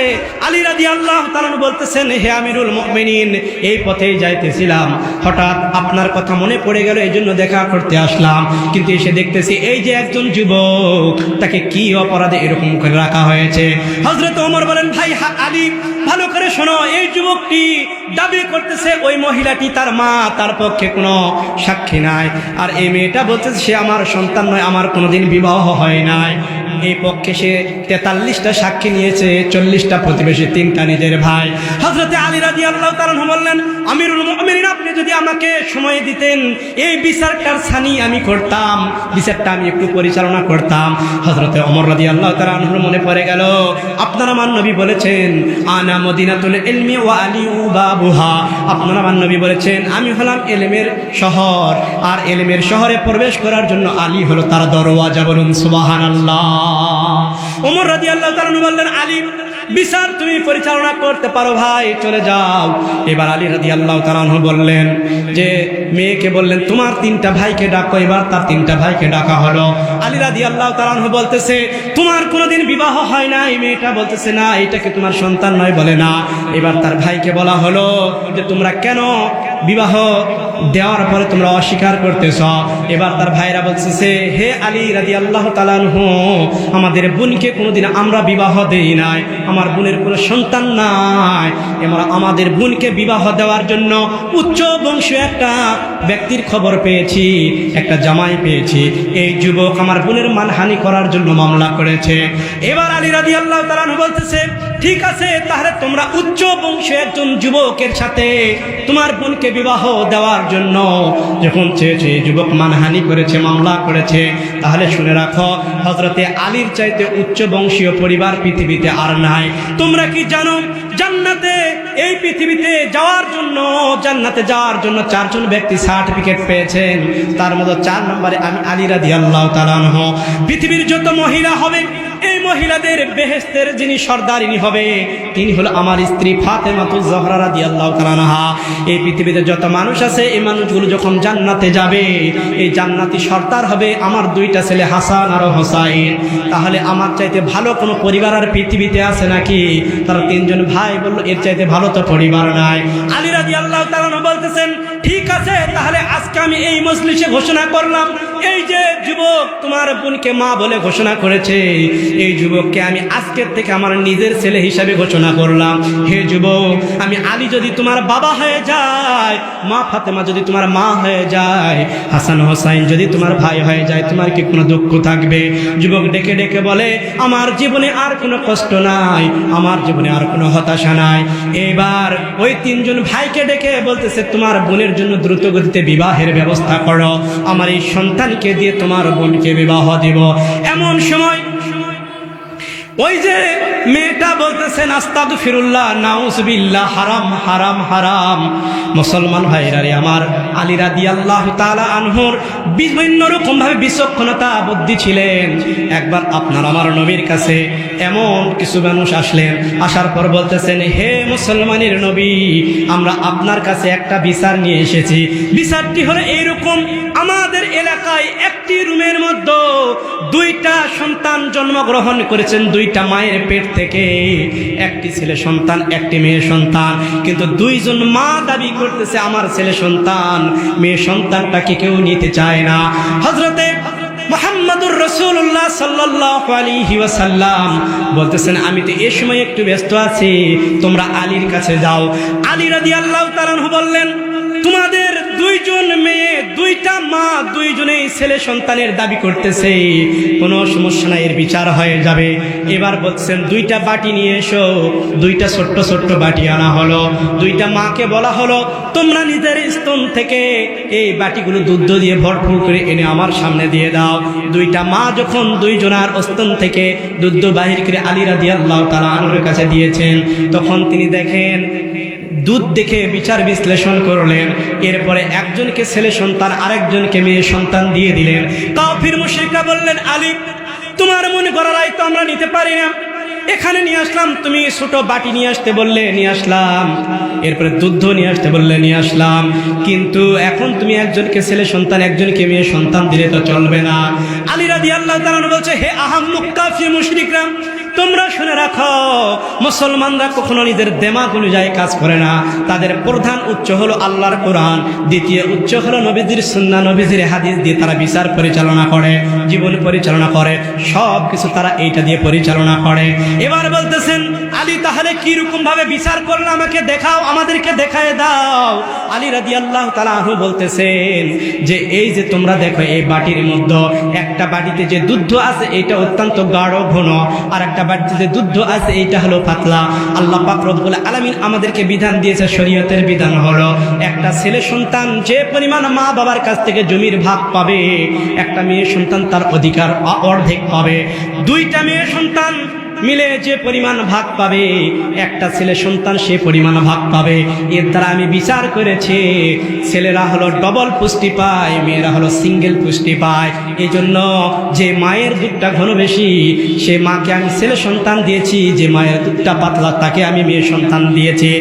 আলী রাদিয়াল্লাহু তাআলা বলতেছেন, হে আমিরুল মুমিনিন, এই পথেই যাইতেছিলাম, হঠাৎ আপনার কথা মনে পড়ে গেল, এই জন্য দেখা করতে আসলাম। কিন্তু এসে দেখতেছি এই যে একজন যুবক, তাকে কি অপরাধে এরকম করে রাখা হয়েছে। হযরত ওমর বলেন, ভাই আলী, ভালো করে শোনো, এই যুবকটি দাবি করতেছে ওই মহিলাটি তার মা, তার পক্ষে কোনো সাক্ষী নাই। আর এই মেয়েটা বলতেছে সে আমার সন্তান নয়, আমার কোনোদিন বিবাহ হয় নাই। এই পক্ষে সে 43টা সাক্ষী নিয়েছে, 40টা প্রতিবেশী, 3টা নিজের ভাই। হযরতে আলী রাদিয়াল্লাহু তাআলা বললেন, আমিরুল মুমিনিন, আপনি যদি আমাকে সময় দিতেন, এই বিচারটার ছানি আমি করতাম, বিচারটা আমি একটু পরিচালনা করতাম। হযরতে ওমর রাদিয়াল্লাহু তাআলা মনে পড়ে গেল, আপনার আমার নবী বলেছেন, আনা মদিনাতুল ইলমি ওয়া আলিউ বাবুহা, আপনার আমার নবী বলেছেন, আমি হলাম ইলমের শহর, আর ইলমের শহরে প্রবেশ করার জন্য আলী হলো তার দরওয়াজা। বলুন সুবহানাল্লাহ। ওমর রাদিয়াল্লাহু তাআলা বললেন, আলী, বিচার তুমি পরিচালনা করতে পারো, ভাই চলে যাও। এবার আলী রাদিয়াল্লাহু তাআলা বললেন যে, মেয়েকে বললেন, তোমার 3টা ভাইকে ডাকো। এবার তার 3টা ভাইকে ডাকা হলো। আলী রাদিয়াল্লাহু তাআলা বলতেছে, তোমার কোনোদিন বিবাহ হয় না? এই মেয়েটা বলতেছে, না, এটাকে তোমার সন্তান নয়। বলে না। এবার তার ভাইকে বলা হলো যে, তোমরা কেন বিবাহ দেওয়ার পরে তোমরা অস্বীকার করতেছ। এবার তার ভাইরা বলতেছে, হে আলী রাদিয়াল্লাহু তাআলা আনহু, আমাদের বোনকে কোনোদিন আমরা বিবাহ দেই নাই, আমার বোনের কোনো সন্তান নাই, আমরা আমাদের বোনকে বিবাহ দেওয়ার জন্য উচ্চ বংশীয় একটা ব্যক্তির খবর পেয়েছি, একটা জামাই পেয়েছি, এই যুবক আমার বোনের মানহানি করার জন্য মামলা করেছে। এবার আলী রাদিয়াল্লাহু তাআলা আনহু বলতেছে, ঠিক আছে, তাহলে তোমরা উচ্চ বংশের একজন যুবকের সাথে তোমার বোনকে বিবাহ দেওয়ার জন্য যখন চেয়েছে, যুবক মানহানি করেছে, মামলা করেছে, তাহলে শুনে রাখো, হযরতে আলীর চাইতে উচ্চ বংশীয় পরিবার পৃথিবীতে আর নাই। তোমরা কি জানো, জান্নাতে এই পৃথিবীতে যাওয়ার জন্য, জান্নাতে যাওয়ার জন্য 4 জন ব্যক্তি সার্টিফিকেট পেয়েছেন, তার মধ্যে 4 নম্বরে আমি আলী রাদিয়াল্লাহু তাআলা আনহু। পৃথিবীর যত মহিলা হবে, এই মহিলাদের বেহেশতের যিনি সর্দারিনী হবে, তিনি হলো আমার স্ত্রী ফাতেমাতুজ জহরা রাদিয়াল্লাহু তাআলা আনহা। এই পৃথিবীতে যত মানুষ আছে, এই মানুষগুলো যখন জান্নাতে যাবে, এই জান্নাতি সর্দার হবে আমার 2টা ছেলে হাসান আর হোসাইন। তাহলে আমার চাইতে ভালো কোনো পরিবার আর পৃথিবীতে আছে নাকি? তারা 3 জন ভাই বলল, এর চাইতে ভালো তো পরিবার নাই। আলী রাদিয়াল্লাহু তাআলা আনহু বলতেছেন, ঠিক আছে, তাহলে আজকে আমি এই মজলিসে ঘোষণা করলাম, এই যে যুবক তোমার বোনকে মা বলে ঘোষণা করেছে, এই যুবককে আমি আজকের থেকে আমার নিজের ছেলে হিসাবে ঘোষণা করলাম। হে যুবক, আমি আলী যদি তোমার বাবা হয়ে যায়, মা ফাতেমা যদি তোমার মা হয়ে যায়, হাসান হোসাইন যদি তোমার ভাই হয়ে যায়, তোমার কি কোনো দুঃখ থাকবে? যুবক ডেকে ডেকে বলে, আমার জীবনে আর কোনো কষ্ট নাই, আমার জীবনে আর কোনো হতাশা নাই। এবার ওই 3 জন ভাইকে ডেকে বলতেছে, তোমার বোনের জন্য দ্রুত গতিতে বিবাহের ব্যবস্থা করো, আমার এই সন্তানকে দিয়ে তোমার বোনকে বিবাহ দিব। এমন সময় ওই যে মেয়েটা বলতেছেন, আস্তাগফিরুল্লাহ, নাউজুবিল্লাহ, হারাম হারাম হারাম। মুসলমান ভাইরা রে আমার, আলী রাদিয়াল্লাহু তাআলা আনহুর বিভিন্ন রকম ভাবে বিচক্ষণতা বুদ্ধি ছিলেন। একবার আপনার আমার নবীর কাছে এমন কিছু মানুষ আসলেন, আসার পর বলতেছেন, হে মুসলমানের নবী, আমরা আপনার কাছে একটা বিচার নিয়ে এসেছি। বিচারটি হলো এইরকম, আমাদের এলাকায় একটি রুমের মধ্যে 2টা সন্তান জন্মগ্রহণ করেছেন, 2টা মায়ের পেট থেকে, একটি ছেলে সন্তান, একটি মেয়ে সন্তান, কিন্তু 2 জন মা দাবি করতেছে আমার ছেলে সন্তান, মেয়ে সন্তানটাকে কেউ নিতে চায় না। হযরতে মুহাম্মদুর রাসূলুল্লাহ সাল্লাল্লাহু আলাইহি ওয়াসাল্লাম বলতেছেন, আমি তো এই সময় একটু ব্যস্ত আছি, তোমরা আলীর কাছে যাও। আলী রাদিয়াল্লাহু তাআলা আনহু বললেন, তোমাদের 2 জন মেয়ে, 2টা মা, 2 জনেই ছেলে সন্তানের দাবি করতেছে, কোনো সমস্যা নাই, এর বিচার হয়ে যাবে। এবার বলছেন, 2টা বাটি নিয়ে এসো। 2টা ছোট্ট ছোট্ট বাটি আনা হলো। 2টা মাকে বলা হলো, তোমরা নিজের স্তন থেকে এই বাটিগুলো দুধ দিয়ে ভরপুর করে এনে আমার সামনে দিয়ে দাও। 2টা মা যখন 2 জনার স্তন থেকে দুধ বাহির করে আলী রাদিয়াল্লাহু তাআলা আনহুর কাছে দিয়েছেন, তখন তিনি দেখেন, দুধ দেখে বিচার বিশ্লেষণ করলেন। এরপরে একজনকে ছেলে সন্তান, আরেকজনকে মেয়ে সন্তান দিয়ে দিলেন। কাফির মুশরিকরা বললেন, আলী, তোমার মনে করার রায় তো আমরা নিতে পারি না, এখানে নিয়ে আসলাম, তুমি ছোট বাটি নিয়ে আসতে বললে নিয়ে আসলাম, এরপরে দুধ নিয়ে আসতে বললে নিয়ে আসলাম, কিন্তু এখন তুমি একজনকে ছেলে সন্তান, একজনকে মেয়ে সন্তান দিলে তো চলবে না। আলী রাদিয়াল্লাহু তাআলা বলছে, হে আহাম্মুক কাফির মুশরিকরা, তোমরা শুনে রাখো, মুসলমানরা কখনো নিজের দেমাগ অনুযায়ী কাজ করে না। তাদের প্রধান উৎস হলো আল্লাহর কোরআন, দ্বিতীয় উৎস হলো নবীজির সুন্নাহ, নবীজির হাদিস দিয়ে তারা বিচার পরিচালনা করে, জীবন পরিচালনা করে, সব কিছু তারা এইটা দিয়ে পরিচালনা করে। এবার বলতেছেন, আলী, তাহলে কি রকম ভাবে বিচার করলে আমাকে দেখাও, আমাদেরকে দেখায় দাও। আলী রাদিয়াল্লাহু তাআলা আনহু বলতেছেন যে, এই যে তোমরা দেখো, এই বাটির মধ্যে একটা বাটিতে যে দুধ আছে এটা অত্যন্ত গাঢ় ঘন, আর একটা বাটিতে যে দুধ আছে এইটা হলো পাতলা। আল্লাহ পাক রব্বুল আলামিন আমাদেরকে বিধান দিয়েছে, শরীয়তের বিধান হলো, একটা ছেলে সন্তান যে পরিমাণ মা বাবার কাছ থেকে জমির ভাগ পাবে, একটা মেয়ে সন্তান তার অধিকার অর্ধেক পাবে। 2টা মেয়ে সন্তান মিলে যে পরিমাণ ভাগ পাবে, একটা ছেলে সন্তান সে পরিমাণ ভাগ পাবে। এর দ্বারা আমি বিচার করেছি, ছেলেরা হলো ডবল পুষ্টি পায়, মেয়েরা হলো সিঙ্গেল পুষ্টি পায়। এই জন্য যে মায়ের দুধটা ঘন বেশি, সে মাকে আমি ছেলে সন্তান দিয়েছি, যে মায়ের দুধটা পাতলা তাকে আমি মেয়ে সন্তান দিয়েছি।